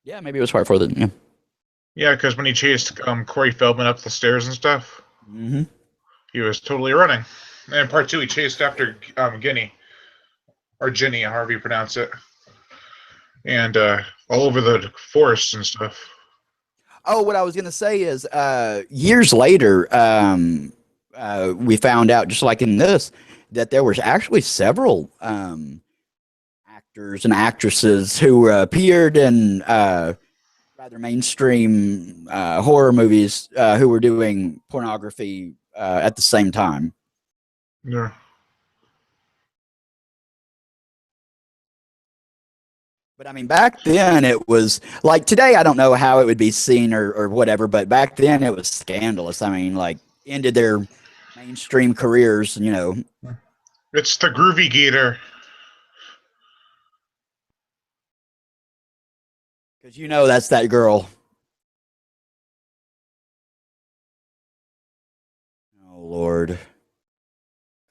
Yeah, maybe it was part 4 then. Yeah. Yeah, because when he chased Corey Feldman up the stairs and stuff, Hmm. he was totally running. And in part 2 he chased after Guinea, or Ginny, however you pronounce it, and all over the forest and stuff. Oh, what I was gonna say is, years later, we found out, just like in this, that there was actually several actors and actresses who appeared in rather mainstream horror movies who were doing pornography at the same time. Yeah. But I mean, back then it was like today. I don't know how it would be seen or whatever, but back then it was scandalous. I mean, like ended their mainstream careers. It's the Groovy Gator. Because that's that girl. Oh Lord,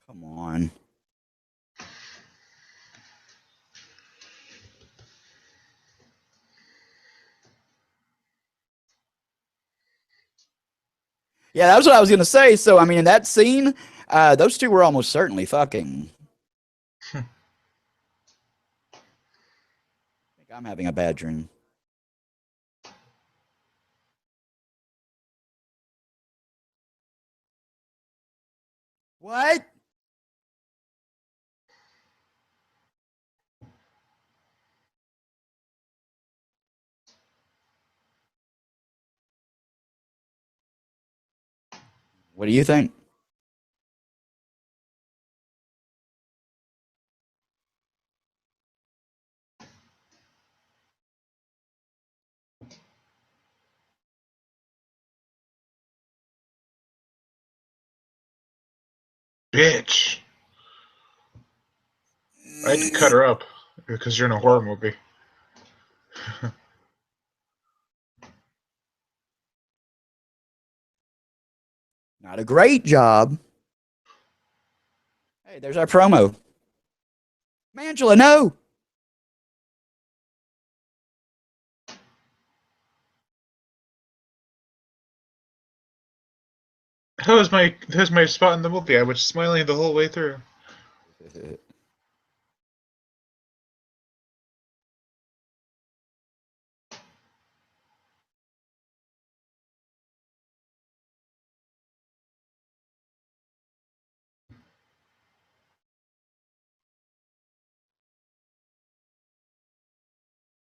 come on. Yeah, that's what I was gonna say. So I mean, in that scene, those two were almost certainly fucking. I think I'm having a bad dream. What? What do you think? Bitch. I had to cut her up because you're in a horror movie. Not a great job. Hey, there's our promo. Mangela, no. That was my spot in the movie. I was smiling the whole way through.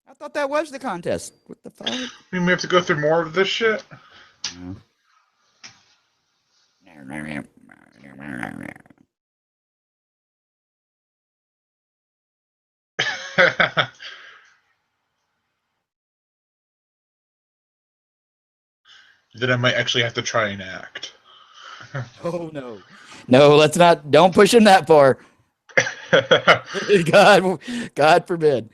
I thought that was the contest. What the fuck? I mean, we have to go through more of this shit. No. Then I might actually have to try and act. Oh no. No, let's not. Don't push him that far. God, God forbid.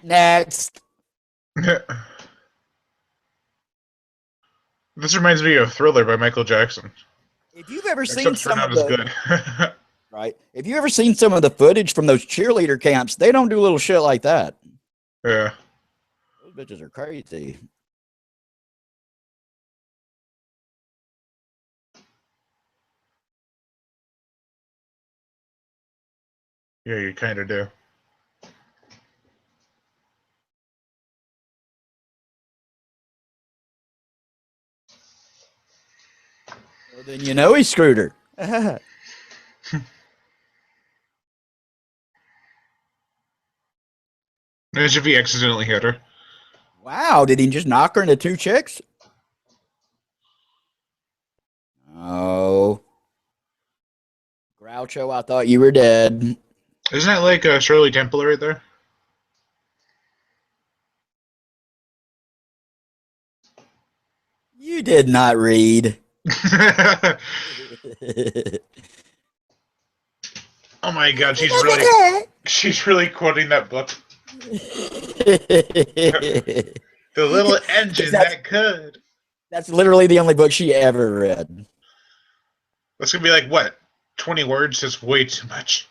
Next. This reminds me of Thriller by Michael Jackson. If you've ever seen Except for some not of as the good. right, if you ever seen some of the footage from those cheerleader camps, they don't do little shit like that. Yeah. Those bitches are crazy. Yeah, you kind of do. Well, then you know he screwed her. As if he accidentally hit her. Wow, did he just knock her into two chicks? Oh. Groucho, I thought you were dead. Isn't that like Shirley Temple right there? You did not read. Oh my god, she's really quoting that book. The little engine that could. That's literally the only book she ever read. That's gonna be like what? 20 words is way too much.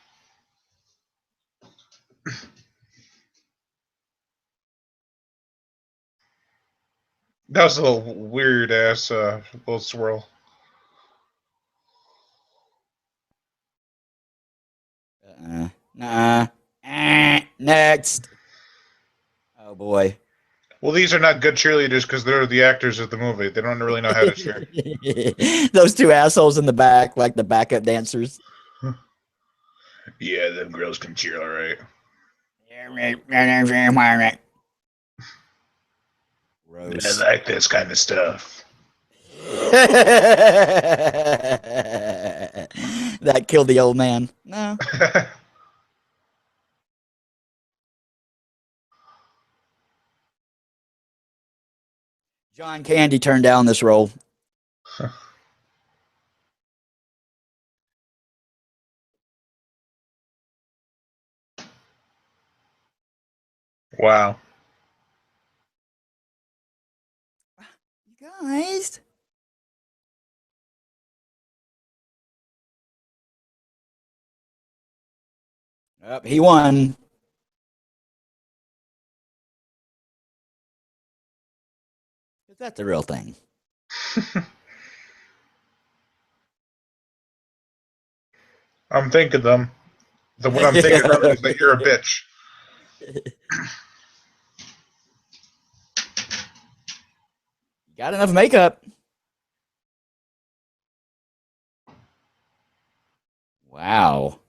That was a little weird ass little swirl. Nah. Next. Oh boy. Well, these are not good cheerleaders because they're the actors of the movie. They don't really know how to cheer. Those two assholes in the back, like the backup dancers. Yeah, them girls can cheer all right. I Gross. like this kind of stuff. That killed the old man. No. John Candy turned down this role. Wow. You guys. Yep, he won. That's the real thing. I'm thinking them. What I'm thinking of is that you're a bitch. Got enough makeup. Wow.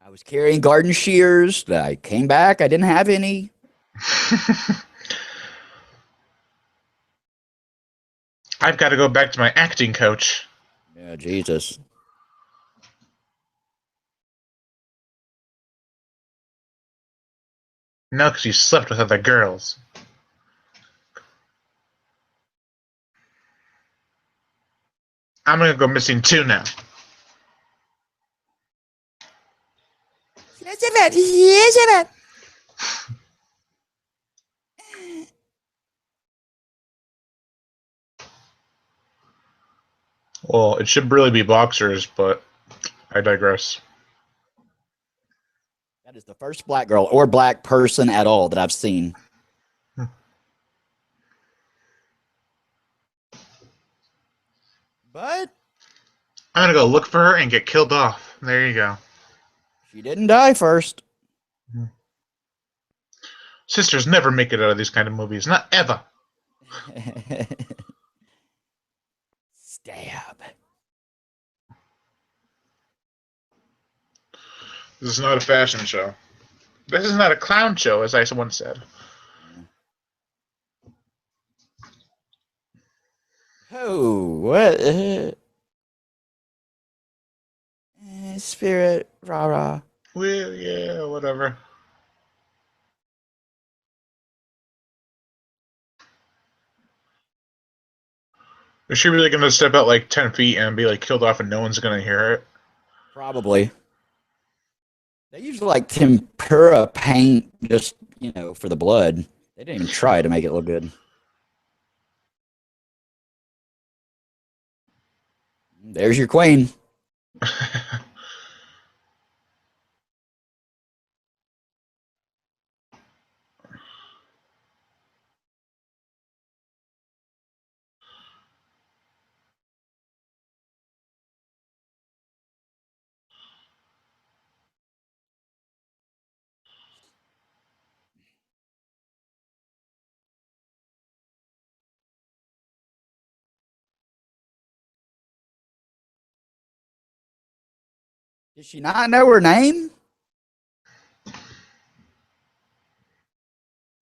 I was carrying garden shears. I came back. I didn't have any. I've got to go back to my acting coach. Yeah, Jesus. No, because you slept with other girls. I'm gonna go missing too now. Well, it should really be boxers, but I digress. That is the first black girl or black person at all that I've seen. But I'm gonna go look for her and get killed off. There you go. she didn't die first. Sisters never make it out of these kind of movies. Not ever. Stab. This is not a fashion show. This is not a clown show, as I once said. Oh, what? Spirit, rah rah. Well, yeah, whatever. Is she really gonna step out like 10 feet and be like killed off and no one's gonna hear it? Probably. They use like tempera paint just, for the blood. They didn't even try to make it look good. There's your queen. Did she not know her name?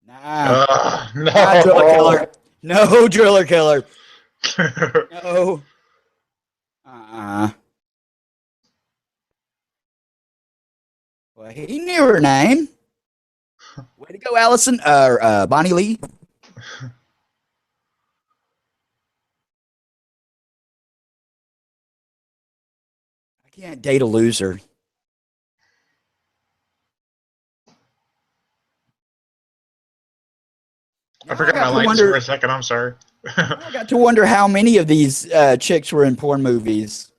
Nah. No. Not driller killer. No driller killer. No. Well, he knew her name. Way to go, Allison. Bonnie Lee. I can't date a loser. I forgot my lines for a second. I'm sorry. I got to wonder how many of these chicks were in porn movies.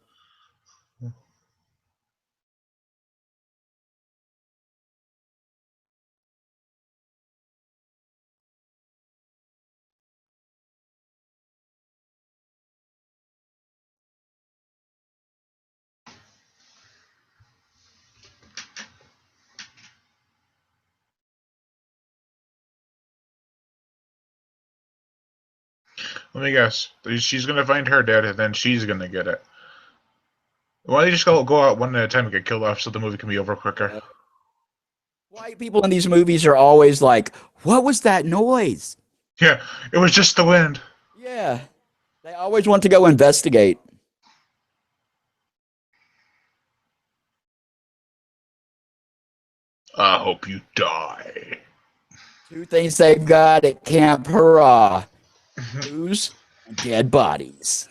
Let me guess. She's gonna find her dead, and then she's gonna get it. Why don't you just go out one at a time and get killed off so the movie can be over quicker? White people in these movies are always like, "What was that noise?" Yeah, it was just the wind. Yeah, they always want to go investigate. I hope you die. Two things they've got at Camp Hurrah: booze and dead bodies.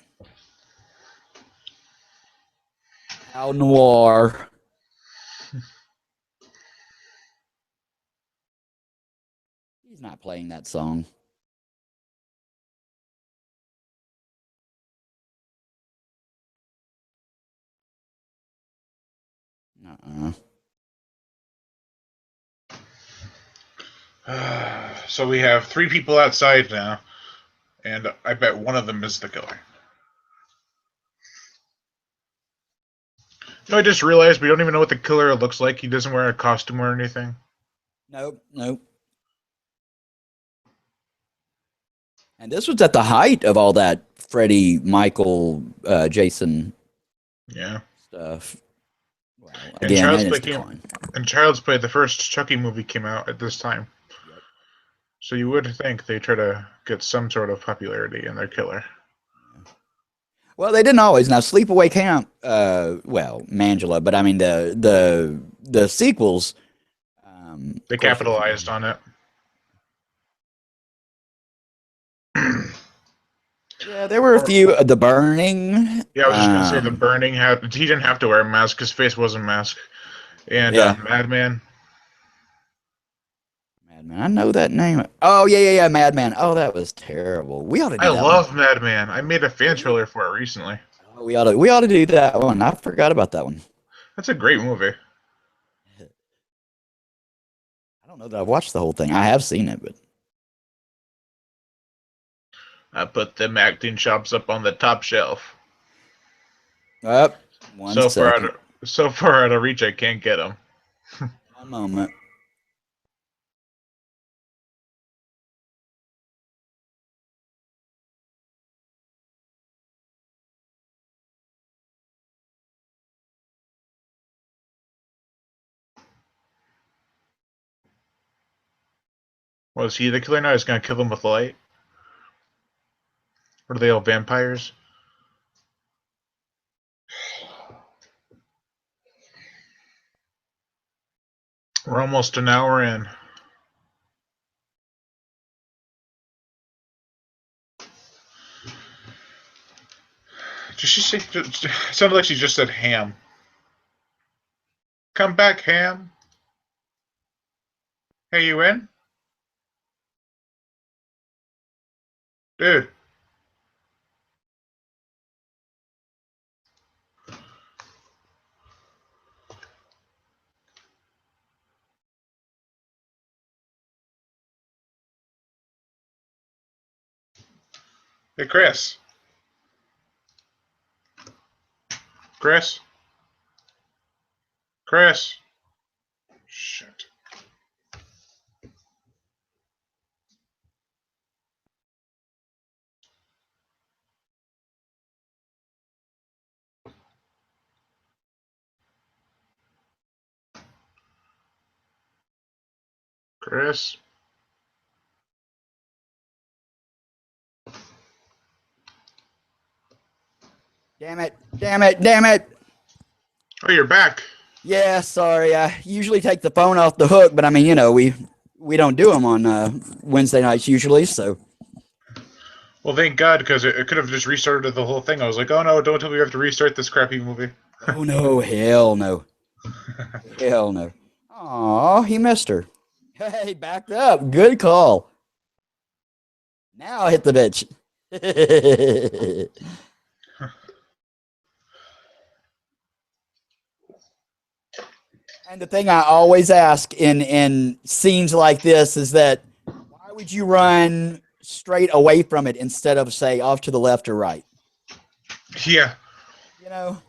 How noir. He's not playing that song. So we have 3 people outside now, and I bet one of them is the killer. I just realized we don't even know what the killer looks like. He doesn't wear a costume or anything. Nope. And this was at the height of all that Freddie, Michael, Jason stuff. Well, again, Child's Play, the first Chucky movie, came out at this time. Yep. So you would think they try to get some sort of popularity in their killer. Well, they didn't always. Now, Sleepaway Camp, Mangela, but I mean the sequels. They capitalized on it. Yeah, there were a few. The Burning. Yeah, I was just gonna say The Burning he didn't have to wear a mask. His face wasn't masked. And Madman. Madman, I know that name. Oh yeah, Madman. Oh, that was terrible. We ought to. I love Madman. I made a fan trailer for it recently. Oh, we ought to do that one. I forgot about that one. That's a great movie. don't know that I've watched the whole thing. I have seen it, but I put them acting chops up on the top shelf. up one So far second. out of, so far out of reach, I can't get them. One moment. Was he the killer now? He's gonna kill them with light? Or are they all vampires? We're almost an hour in. Did she say? It sounded like she just said ham. Come back, ham. Hey, you in? Dude. Hey, Chris. Chris? Chris? Shit. Chris? Damn it. Damn it. Damn it. Oh, you're back. Yeah, sorry. I usually take the phone off the hook, but I mean, we don't do them on Wednesday nights usually, so. Well, thank God, because it could have just restarted the whole thing. I was like, oh no, don't tell me we have to restart this crappy movie. Oh no, hell no. Hell no. Aw, he missed her. Hey, backed up. Good call. Now hit the bitch. And the thing I always ask in scenes like this is that why would you run straight away from it instead of say off to the left or right? Yeah. You know?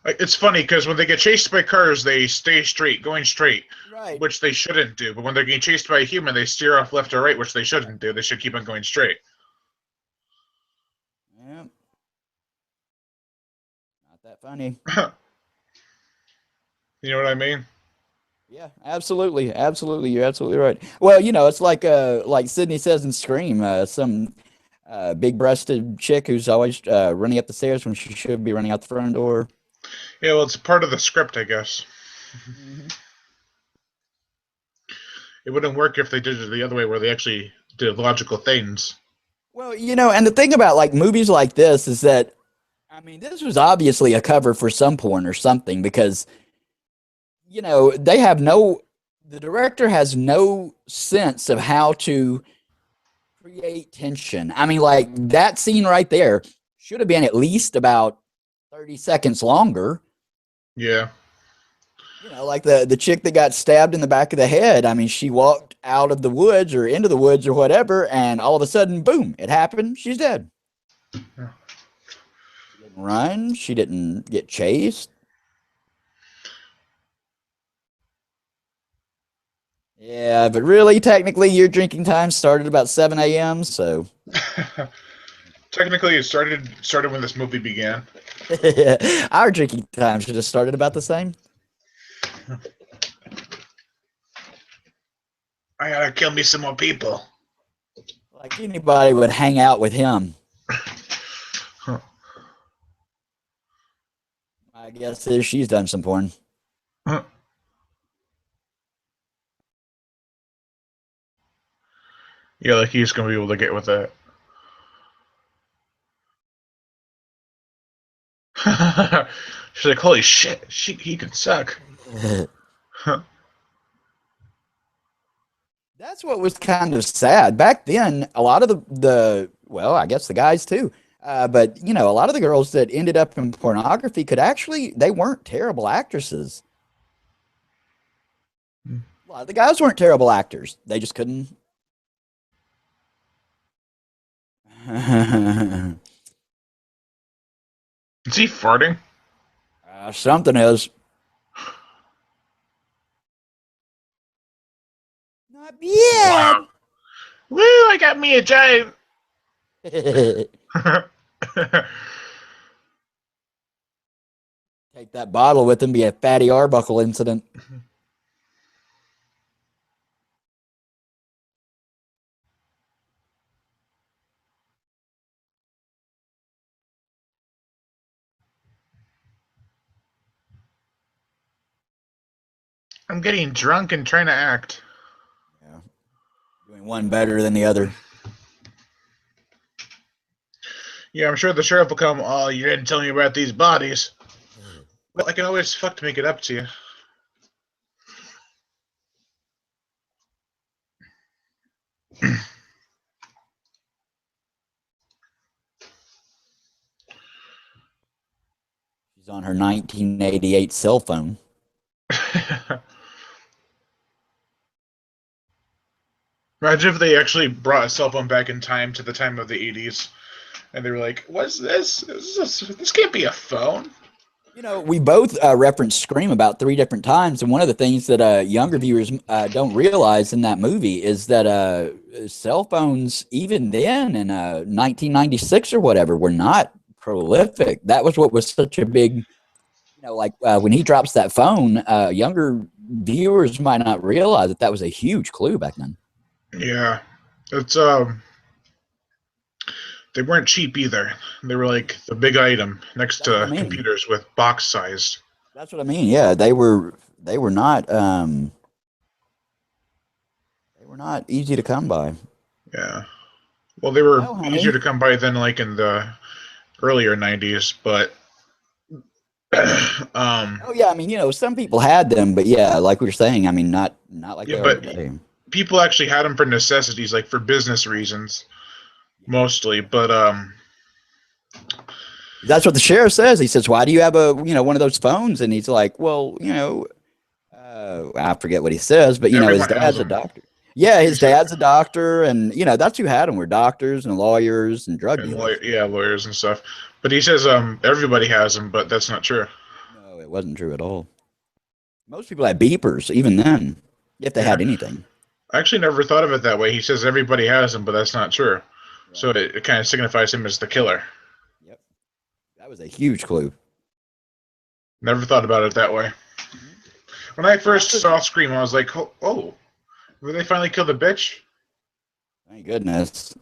It's funny because when they get chased by cars, they stay straight, going straight, Right. which they shouldn't do. But when they're getting chased by a human, they steer off left or right, which they shouldn't do. They should keep on going straight. Yeah. Not that funny. You know what I mean? Yeah, absolutely. Absolutely. You're absolutely right. Well, it's like Sydney says in Scream, some big breasted chick who's always running up the stairs when she should be running out the front door. Yeah, well, it's part of the script, I guess. Mm-hmm. It wouldn't work if they did it the other way, where they actually did logical things. Well, and the thing about like movies like this is that, I mean, this was obviously a cover for some porn or something because, they have the director has no sense of how to create tension. I mean, like that scene right there should have been at least about 30 seconds longer. Yeah. Like the chick that got stabbed in the back of the head. I mean, she walked out of the woods or into the woods or whatever, and all of a sudden, boom, it happened. She's dead. Yeah. She didn't run. She didn't get chased. Yeah, but really, technically, your drinking time started about 7 a.m., so. Technically, it started when this movie began. Our drinking time should have started about the same. I gotta kill me some more people. Like anybody would hang out with him. Huh. I guess she's done some porn. Huh. Yeah, like he's gonna be able to get with that. She's like, holy shit, he can suck. That's what was kind of sad. Back then, a lot of well, I guess the guys too. But a lot of the girls that ended up in pornography they weren't terrible actresses. The guys weren't terrible actors. They just couldn't. Is he farting? Something is. Not yet. Wow. Woo! I got me a giant. Take that bottle with him, be a fatty Arbuckle incident. I'm getting drunk and trying to act. Yeah. Doing one better than the other. Yeah, I'm sure the sheriff will come. Oh, you didn't tell me about these bodies. Well, I can always fuck to make it up to you. She's on her 1988 cell phone. Imagine if they actually brought a cell phone back in time to the time of the 80s, and they were like, "What's this? This can't be a phone." You know, we both referenced Scream about 3 different times, and one of the things that younger viewers don't realize in that movie is that cell phones, even then in 1996 or whatever, were not prolific. That was what was such a big, like when he drops that phone, younger viewers might not realize that that was a huge clue back then. Yeah, it's they weren't cheap either. They were like the big item next That's what I to mean. computers with box sized. That's what I mean. Yeah, they were not easy to come by. Yeah. Well, they were Well, honey. easier to come by than like in the earlier 90s, but Oh yeah, I mean, some people had them, but yeah, like we were saying, I mean, not like yeah, they are but today. people actually had them for necessities, like for business reasons, mostly. But That's what the sheriff says. He says, "Why do you have a one of those phones?" And he's like, "Well, I forget what he says, but his everyone has dad's a them. doctor. Yeah, He his said, dad's a doctor, and that's who had them were doctors and lawyers and drug and dealers. lawyers and stuff. But he says everybody has them, but that's not true. No, it wasn't true at all. Most people had beepers, even then, if they Yeah, had anything. I actually never thought of it that way. He says everybody has them, but that's not true. So Right. it kind of signifies him as the killer. Yep. That was a huge clue. Never thought about it that way. When I first saw Scream, I was like, oh, will they finally kill the bitch? Thank goodness.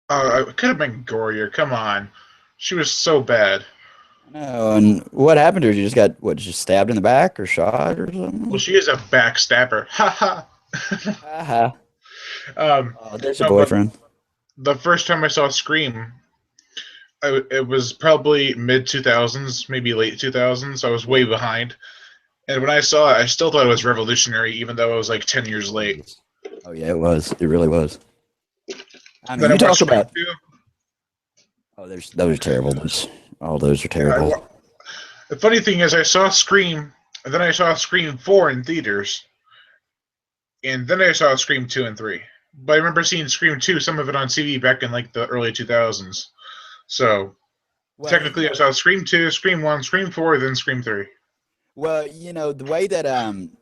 It could have been gorier. Come on. She was so bad. No, and what happened to her? She just got just stabbed in the back or shot or Well, something? she is a backstabber. Ha ha. Uh-huh. Oh, there's your No, but boyfriend. the first time I saw Scream, it was probably mid 2000s, maybe late 2000s. I was way behind. And when I saw it, I still thought it was revolutionary, even though it was like 10 years late. Oh yeah, it was. It really was. I mean, Then I you watched talk Scream about. 2. Oh, those are terrible. Those are terrible. The funny thing is, I saw Scream, and then I saw Scream 4 in theaters, and then I saw Scream 2 and 3. But I remember seeing Scream 2, some of it on TV back in like the early 2000s. So Well, technically, I saw Scream 2, Scream 1, Scream 4, then Scream 3. well, the way that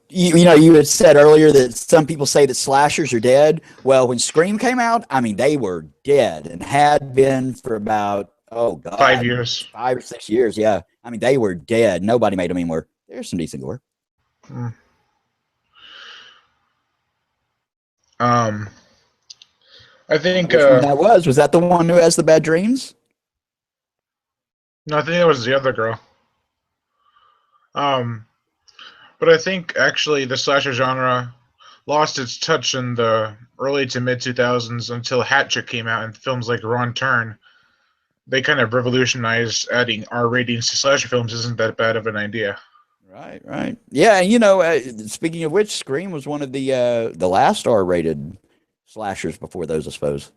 you had said earlier that some people say that slashers are dead. Well, when Scream came out, I mean, they were dead and had been for about 5 God, years. 5 or 6 years. Yeah, I mean, they were dead. Nobody made them anymore. There's some decent gore. Hmm. Um, I I don't know think, which one that was. Was that the one who has the bad dreams? no, I think that was the other girl. Um, but I think actually the slasher genre lost its touch in the early to mid 2000s until Hat Trick came out and films like Wrong Turn. They kind of revolutionized adding R ratings to slasher films isn't that bad of an idea. Right, right. Yeah, and speaking of which, Scream was one of the last R-rated slashers before those, I suppose.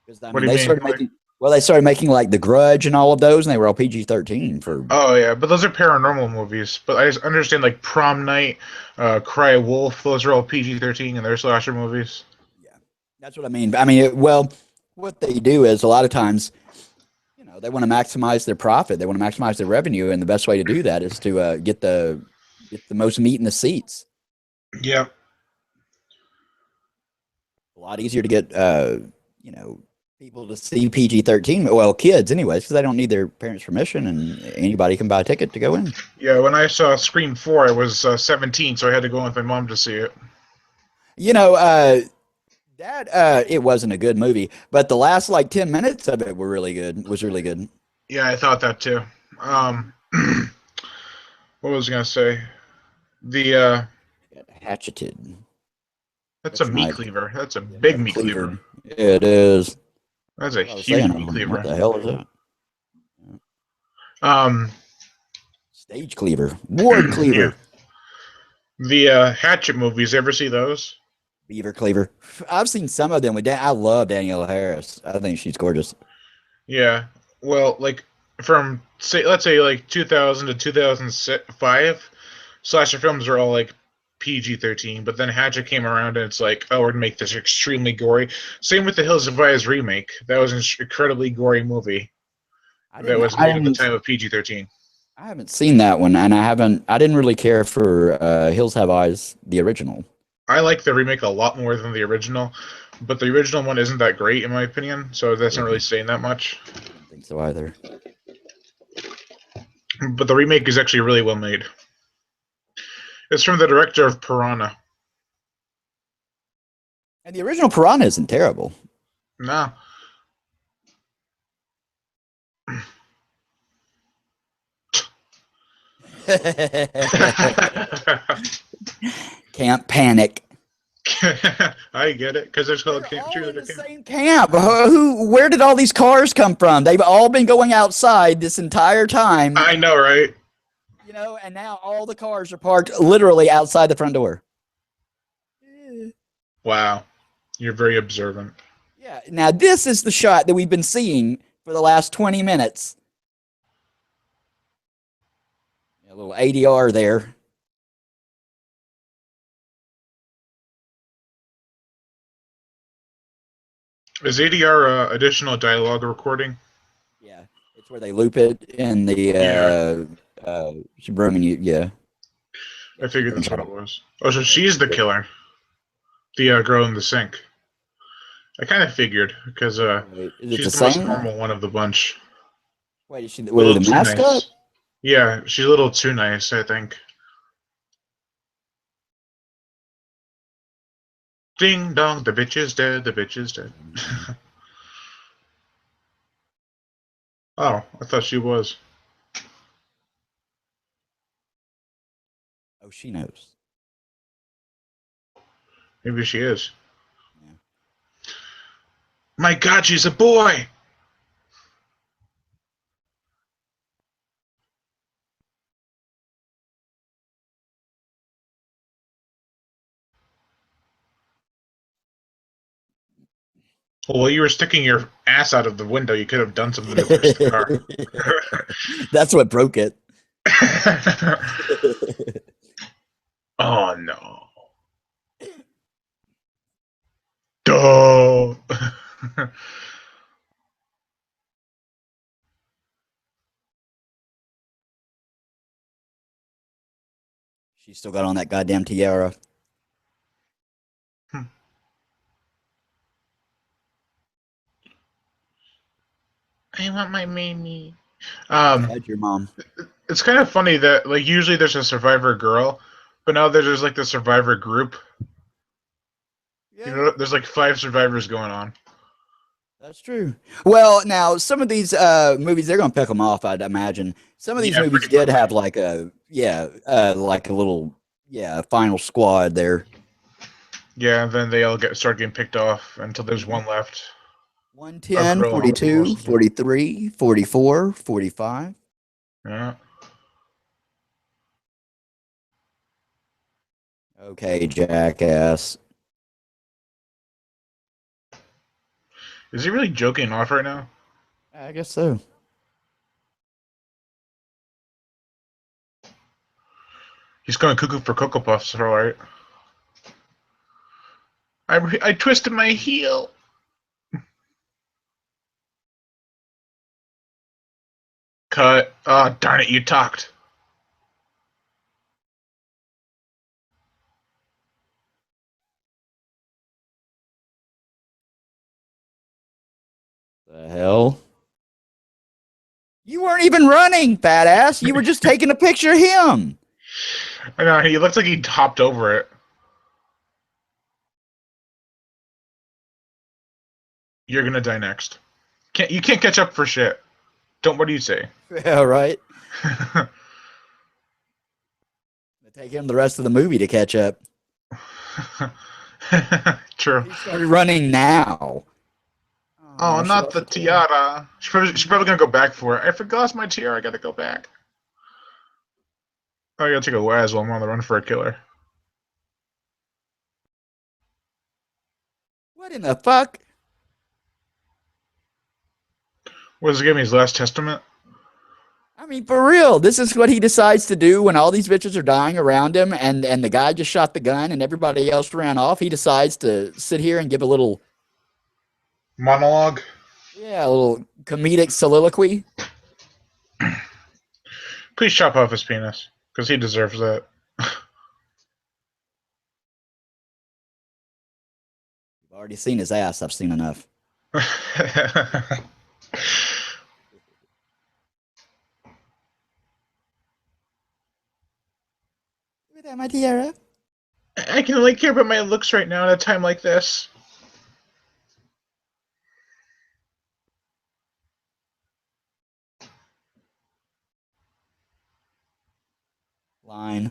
Because I What mean, do you they mean? started making. Well, they started making like The Grudge and all of those, and they were all PG-13 for. Oh yeah, but those are paranormal movies. But I just understand like Prom Night, Cry Wolf. Those are all PG-13 and they're slasher movies. Yeah, that's what I mean. I mean, well, what they do is a lot of times, they want to maximize their profit. They want to maximize their revenue, and the best way to do that is to get the most meat in the seats. Yeah, A lot easier to get, you know, people to see PG-13. Well, kids, anyways, because they don't need their parents' permission, and anybody can buy a ticket to go in. yeah. When I saw Scream 4, I was 17, so I had to go with my mom to see it. You know, that it wasn't a good movie, but the last like 10 minutes of it were really good. Was really good. Yeah, I thought that too. Mm-hmm. What was I gonna say? The Got hatcheted. That's a That's meat my cleaver. That's a big yeah, meat cleaver. cleaver. It is. That's a I was saying, huge meat I'm like, what cleaver. the hell is that? Um, Stage cleaver, ward yeah. cleaver, The Hatchet movies. Ever see those? beaver cleaver. I've seen some of them with Dan. I love Danielle Harris. I think she's gorgeous. Yeah. Well, like from say let's say like 2000 to 2005, slasher films are all like PG-13, but then Hatchet came around and it's like, oh, we're gonna make this extremely gory. Same with the Hills of Eyes remake. That was an incredibly gory movie I that didn't. was I made at the didn't. time of PG-13. I haven't seen that one, and I haven't. I didn't really care for Hills Have Eyes, the original. I like the remake a lot more than the original, but the original one isn't that great in my opinion, so that's not really Really, saying that much. I didn't think so either. But the remake is actually really well made. It's from the director of Piranha. And the original Piranha isn't terrible. No. Can't panic. I get it, because there's called They're Camp all in the Cheerleader Camp. same camp. Who? Where did all these cars come from? They've all been going outside this entire time, I know, right? and now all the cars are parked literally outside the front door. Wow. You're very observant. Yeah. Now this is the shot that we've been seeing for the last 20 minutes. A little ADR there. Is ADR additional dialogue recording? Yeah, it's where they loop it in the Yeah, Suburban. Yeah, I got the figured different that's what shot. it was. Oh, so she's the killer. The girl in the sink. I kind of figured, because Wait, is it she's the the most same? normal one of the bunch. Wait, is she A with little the too mask up? nice. Yeah, she's a little too nice, I think. Ding dong, the bitch is dead, the bitch is dead. Oh, I thought she was. Oh, she knows. Maybe she is. Yeah. My god, she's a boy! Well, while you were sticking your ass out of the window, you could have done something to fix the car. That's what broke it. Oh no. Duh. She still got on that goddamn tiara. I want my Mamie. Yeah, Um, that's your mom. it's kind of funny that like usually there's a survivor girl, but now there's like the survivor group. You Yeah, know, there's like 5 survivors going on. that's true. Well, now some of these movies they're gonna pick them off, I'd imagine. Some of these Yeah, movies pretty did quickly. have like a little final squad there. Yeah, and then they all start getting picked off until there's one left. A 110, girl, 42, mostly. 43, 44, 45. Yeah. Okay, jackass. Is he really joking off right now? I guess so. He's going cuckoo for Cocoa Puffs, all right. I twisted my heel. Cut. Oh, darn it, you talked. The hell? You weren't even running, fat ass. You were just taking a picture of him. I know, he looks like he hopped over it. You're gonna die next. You can't catch up for shit. What do you say? Yeah, right. Take him the rest of the movie to catch up. True. He started running now. Oh, not the tiara. She's probably gonna go back for it. I forgot my tiara. I gotta go back. Oh, I gotta take a Waz while I'm on the run for a killer. What in the fuck? Was he giving his last testament? I mean, for real, this is what he decides to do when all these bitches are dying around him, and the guy just shot the gun, and everybody else ran off. He decides to sit here and give a little monologue. Yeah, a little comedic soliloquy. Please chop off his penis, because he deserves that. You've already seen his ass. I've seen enough. Look at that, my tiara. I can only care about my looks right now at a time like this. Line.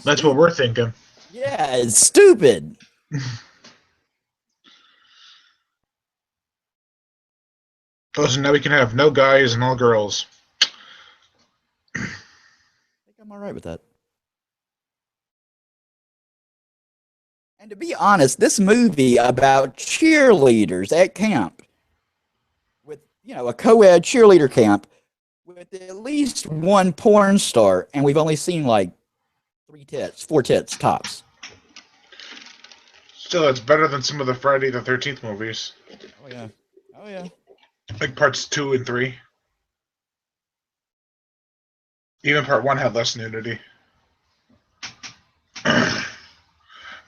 That's stupid. What we're thinking. Yeah, it's stupid. Oh, so now we can have no guys and all girls. I think I'm all right with that. And to be honest, this movie about cheerleaders at camp, with a co-ed cheerleader camp, with at least one porn star, and we've only seen like 4 tits tops. Still, it's better than some of the Friday the 13th movies. Oh yeah, oh yeah. Like parts 2 and 3. Even part 1 had less nudity.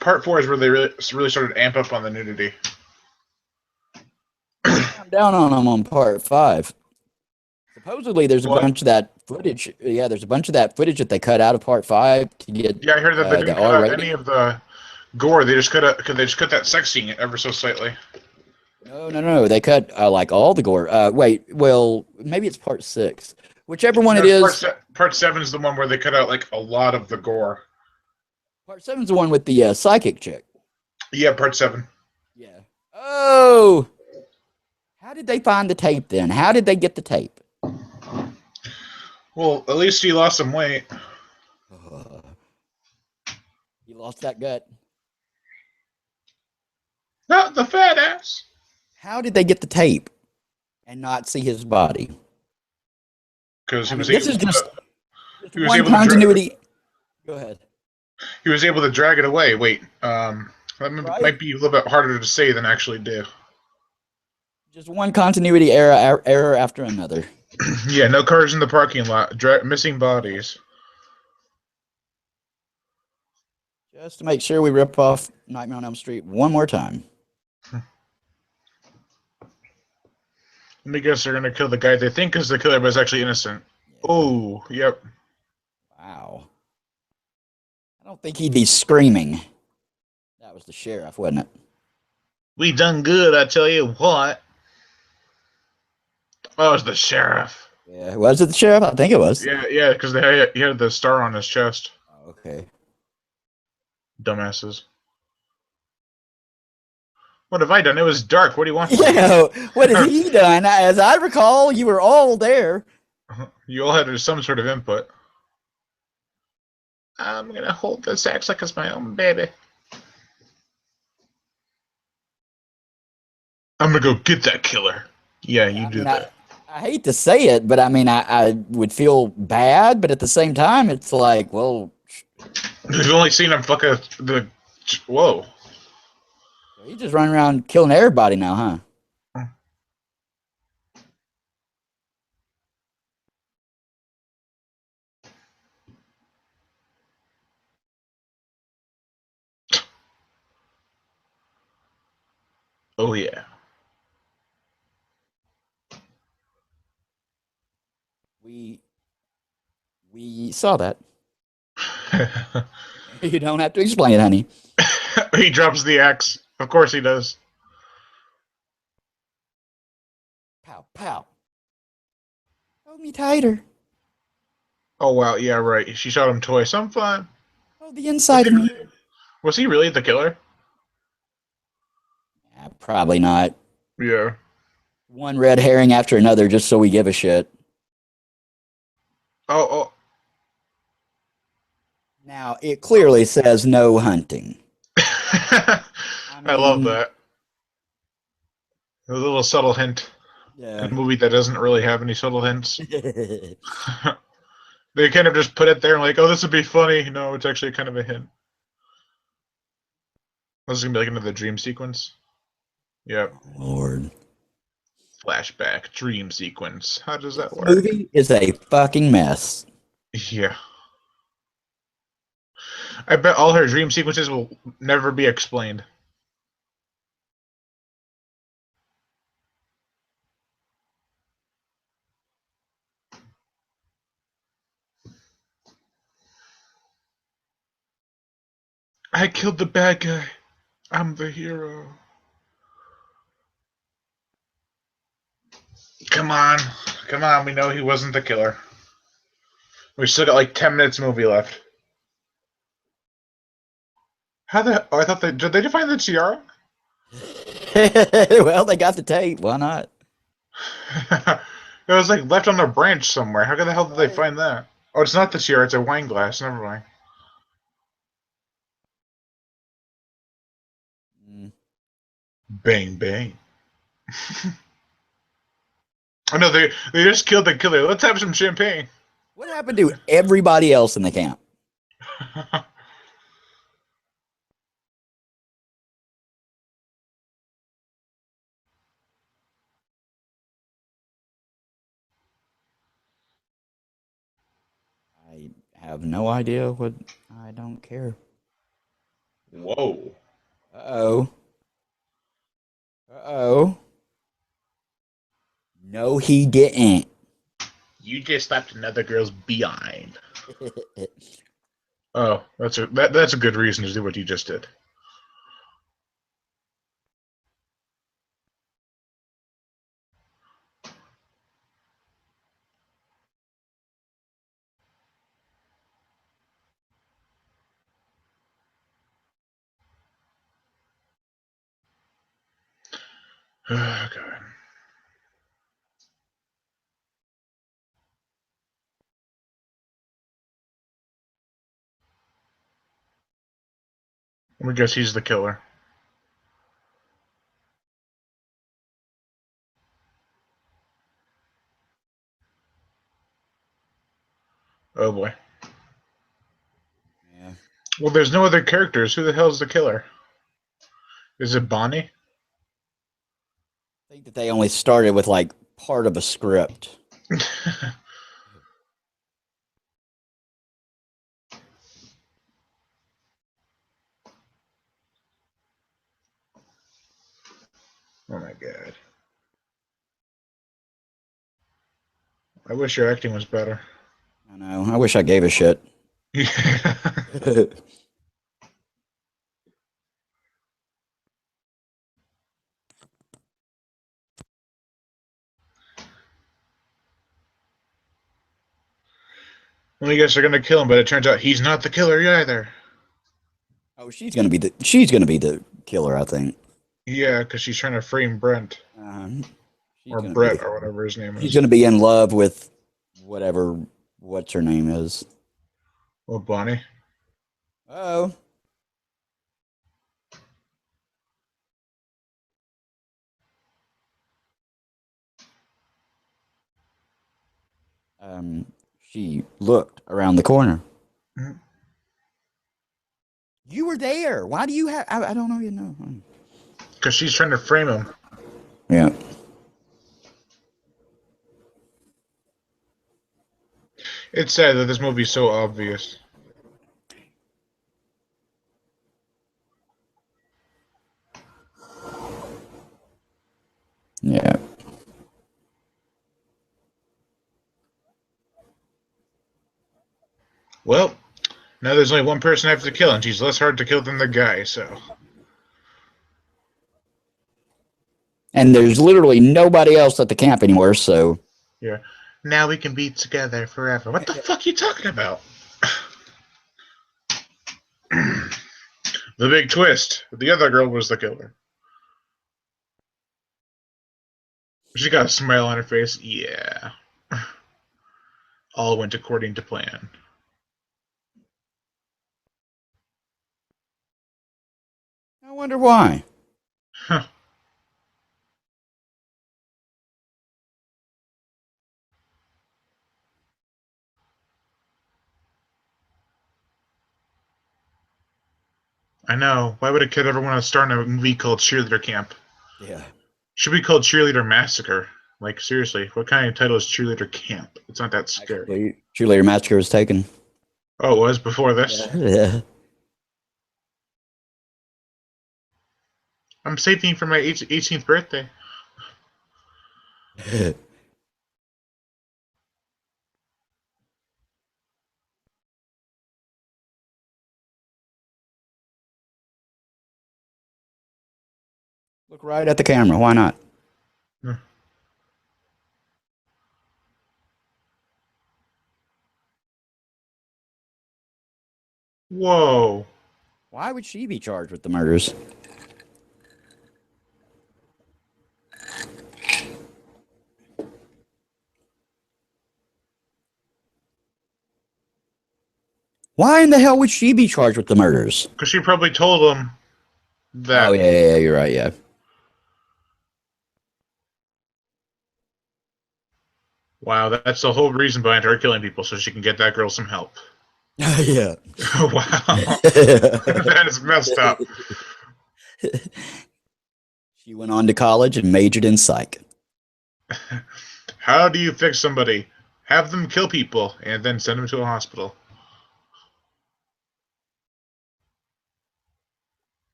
Part 4 is where they really started to amp up on the nudity. I'm down on them on part 5. Supposedly, there's a bunch of that footage. Yeah, there's a bunch of that footage that they cut out of part 5 to get. Yeah, I heard that they didn't cut out any of the gore. They just cut that sex scene ever so slightly. No. They cut like all the gore. Wait, well, maybe it's part 6. Whichever one it is. Part 7 is the one where they cut out like a lot of the gore. Part 7 is the one with the psychic chick. Yeah, part 7. Yeah. Oh. How did they find the tape then? How did they get the tape? Well, at least he lost some weight. He lost that gut. Not the fat ass. How did they get the tape and not see his body? Because this is just one continuity. Go ahead. He was able to drag it away. Wait, that might be a little bit harder to say than actually do. Just one continuity error after another. Yeah, no cars in the parking lot. Missing bodies. Just to make sure we rip off Nightmare on Elm Street one more time. Let me guess, they're going to kill the guy they think is the killer, but is actually innocent. Yeah. Oh, yep. Wow. I don't think he'd be screaming. That was the sheriff, wasn't it? We done good, I tell you what. Oh, it was the sheriff. Yeah, was it the sheriff? I think it was. Yeah, because he had the star on his chest. Oh, okay. Dumbasses. What have I done? It was dark. What do you want? Yeah, what has he done? As I recall, you were all there. You all had some sort of input. I'm going to hold this axe like it's my own baby. I'm gonna go get that killer. Yeah, Yeah, you I do mean, that. I hate to say it, but I mean, I would feel bad, but at the same time, it's like, well, We've only seen him fuck the. Whoa. he's just running around killing everybody now, huh? Oh yeah. We we saw that. You don't have to explain it, honey. He drops the axe. Of course he does. Pow pow. Hold me tighter. Oh wow, yeah, right. She shot him twice. I'm fine. Hold the Was inside he of me. was he really the killer? Probably not. Yeah. One red herring after another, just so we give a shit. Oh Now it clearly says no hunting. oh. I I love mean, that. A little subtle hint in yeah. a movie that doesn't really have any subtle hints. They kind of just put it there and like, oh, this would be funny. No, it's actually kind of a hint. This is gonna be like another dream sequence. Yep. Lord. Flashback dream sequence. How does that This work? movie is a fucking mess. Yeah. I bet all her dream sequences will never be explained. I killed the bad guy. I'm the hero. Come on. Come on, we know he wasn't the killer. We still got like 10 minutes movie left. How the oh, I thought they did they define the tiara? Well, they got the tape. Why not? It was like left on a branch somewhere. How the hell did they Right. find that? Oh, it's not the tiara, it's a wine glass. Never mind. Mm. Bang bang. Oh no, they just killed the killer. Let's have some champagne. What happened to everybody else in the camp? I have no idea what. I don't care. Whoa. Uh oh. Uh oh. No, he didn't. You just slapped another girl's behind. Oh, that's a good reason to do what you just did. Okay. I guess he's the killer. Oh boy. Yeah. Well, there's no other characters. Who the hell's the killer? Is it Bonnie? I think that they only started with like part of a script. Oh my god. I wish your acting was better. I know. I wish I gave a shit. Well, you guys are gonna kill him, but it turns out he's not the killer either. Oh, she's gonna be the killer. I think. Yeah, because she's trying to frame Brent Uh, she's or gonna be Brett the. or whatever his name She's is. gonna be in love with whatever. What's her name is? Well, Bonnie. Oh. She looked around the corner. Mhm. You were there. Why do you have? I don't know. You know. Because she's trying to frame him. Yeah. It's sad that this movie's so obvious. Yeah. Well, now there's only one person I have to kill, and she's less hard to kill than the guy, so. And there's literally nobody else at the camp anymore. So. Yeah. Now we can be together forever. What the fuck are you talking about? The big twist. The other girl was the killer. She got a smile on her face. Yeah. All went according to plan. I wonder why. Huh. I know. Why would a kid ever want to start in a movie called Cheerleader Camp? Yeah. Should be called Cheerleader Massacre. Like, seriously, what kind of title is Cheerleader Camp? It's not that scary. Actually, Cheerleader Massacre was taken. Oh, it was before this? Yeah. I'm saving for my 18th birthday. Look right at the camera. Why not? Whoa. Why would she be charged with the murders? Why in the hell would she be charged with the murders? Because she probably told him that. Oh, yeah, you're right, yeah. Wow, that's the whole reason behind her killing people, so she can get that girl some help. Yeah. Wow. That is messed up. She went on to college and majored in psych. How do you fix somebody? Have them kill people and then send them to a hospital.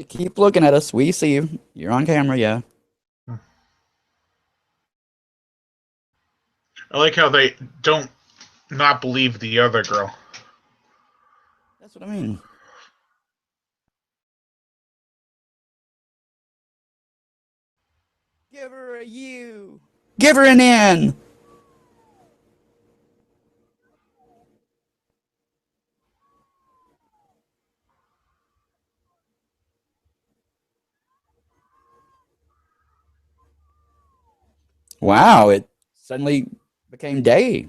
Keep looking at us. We see you. You're on camera, yeah. I like how they don't not believe the other girl. That's what I mean. Give her a U. Give her an N. Wow, it suddenly became day.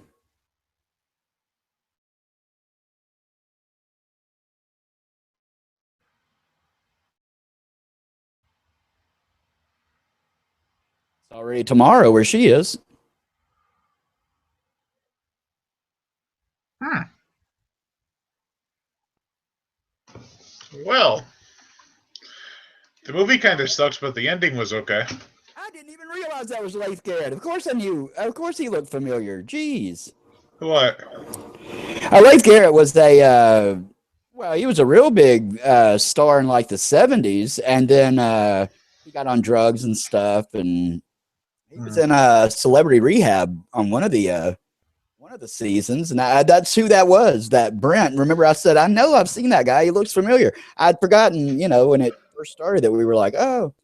It's already tomorrow where she is. Hmm. Well, the movie kind of sucks, but the ending was okay. I didn't even realize that was Leif Garrett. Of course I knew. Of course he looked familiar. Jeez. What? Leif Garrett was well, he was a real big star in like the 70s. And then he got on drugs and stuff. And he was in Celebrity Rehab on one of the seasons. And that's who that was, that Brent. Remember I said, I know I've seen that guy. He looks familiar. I'd forgotten, when it first started that we were like, oh,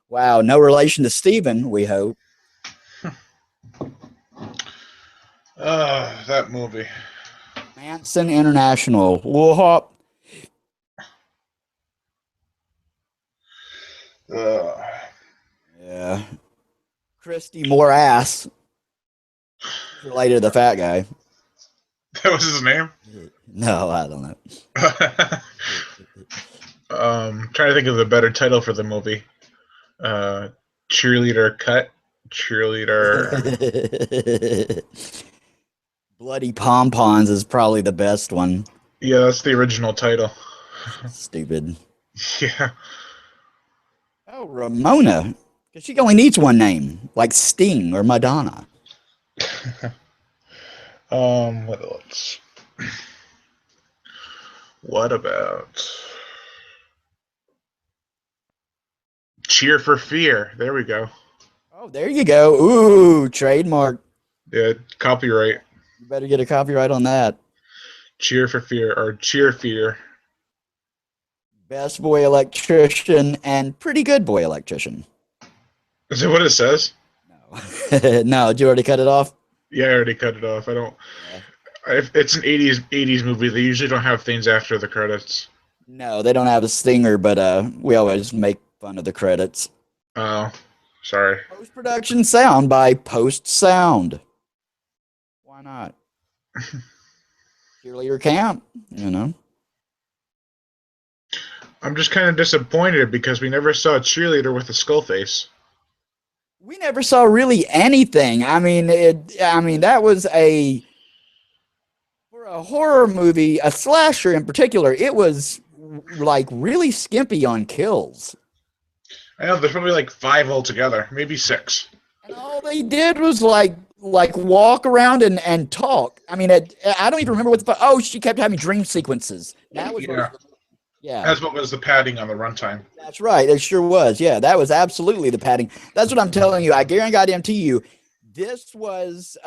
wow, no relation to Steven, we hope. That movie. Manson International. Whoop. Uh, Yeah. Christy More ass. Related to the fat guy. That was his name. No, I don't know. Trying to think of the better title for the movie. Cheerleader cut. Cheerleader. Bloody Pompons is probably the best one. Yeah, that's the original title. Stupid. Yeah. Oh, Ramona. Because she only needs one name, like Sting or Madonna. What else? What about Cheer for Fear? There we go. Oh, there you go. Ooh, trademark. Yeah, copyright. You better get a copyright on that. Cheer for Fear or Cheer Fear. Best boy electrician and pretty good boy electrician. Is that what it says? No. No, did you already cut it off? Yeah, I already cut it off. I don't. If it's an '80s movie, they usually don't have things after the credits. No, they don't have a stinger, but we always make fun of the credits. Oh, sorry. Post-production sound by Post Sound. Why not? Cheerleader camp, you know. I'm just kind of disappointed because we never saw a cheerleader with a skull face. We never saw really anything. I mean, that was for a horror movie, a slasher in particular. It was like really skimpy on kills. I know there's probably like 5 altogether, maybe 6. And all they did was like walk around and talk. I mean, I don't even remember what the. Oh, she kept having dream sequences. That was yeah. That's what was the padding on the runtime. That's right. It sure was. Yeah, that was absolutely the padding. That's what I'm telling you. I guarantee you, this was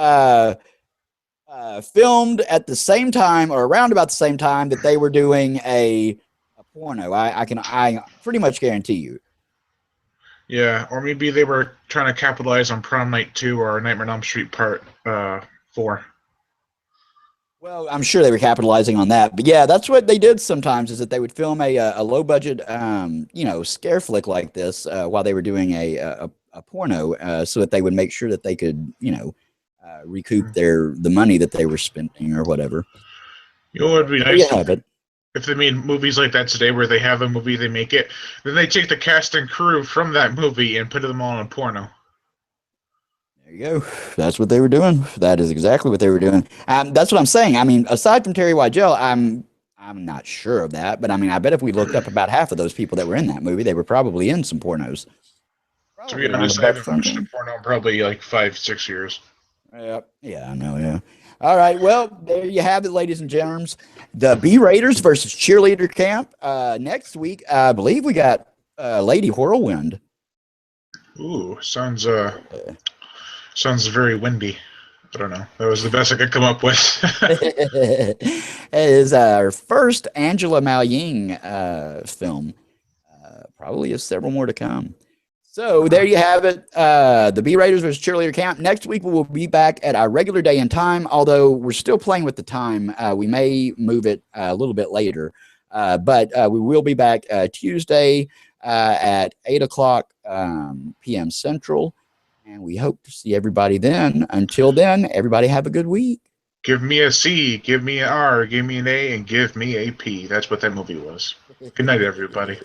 filmed at the same time or around about the same time that they were doing a porno. I pretty much guarantee you. Yeah, or maybe they were trying to capitalize on Prom Night 2 or Nightmare on Elm Street Part 4. Well, I'm sure they were capitalizing on that, but yeah, that's what they did sometimes. Is that they would film a low budget, scare flick like this while they were doing a porno, so that they would make sure that they could, recoup the money that they were spending or whatever. You know what would be There you nice have it. if they made movies like that today, where they have a movie, they make it, then they take the cast and crew from that movie and put them all in a porno. There you go. That's what they were doing. That is exactly what they were doing. That's what I'm saying. I mean, aside from Terry Weigel, I'm not sure of that, but I mean, I bet if we looked up about half of those people that were in that movie, they were probably in some pornos. To be honest, I haven't watched a porno in probably like 5-6 years. Yeah, I know. Yeah. All right. Well, there you have it, ladies and gentlemen. The B Raiders versus Cheerleader Camp. Next week, I believe we got Lady Whirlwind. Ooh, sounds very windy. I don't know. That was the best I could come up with. It is our first Angela Malying film. Probably has several more to come. So there you have it. The B Raiders versus Cheerleader Camp. Next week we will be back at our regular day and time. Although we're still playing with the time, we may move it a little bit later. But we will be back Tuesday at 8:00 p.m. Central. And we hope to see everybody then. Until then, everybody have a good week. Give me a C, give me an R, give me an A, and give me a P. That's what that movie was. Good night, everybody.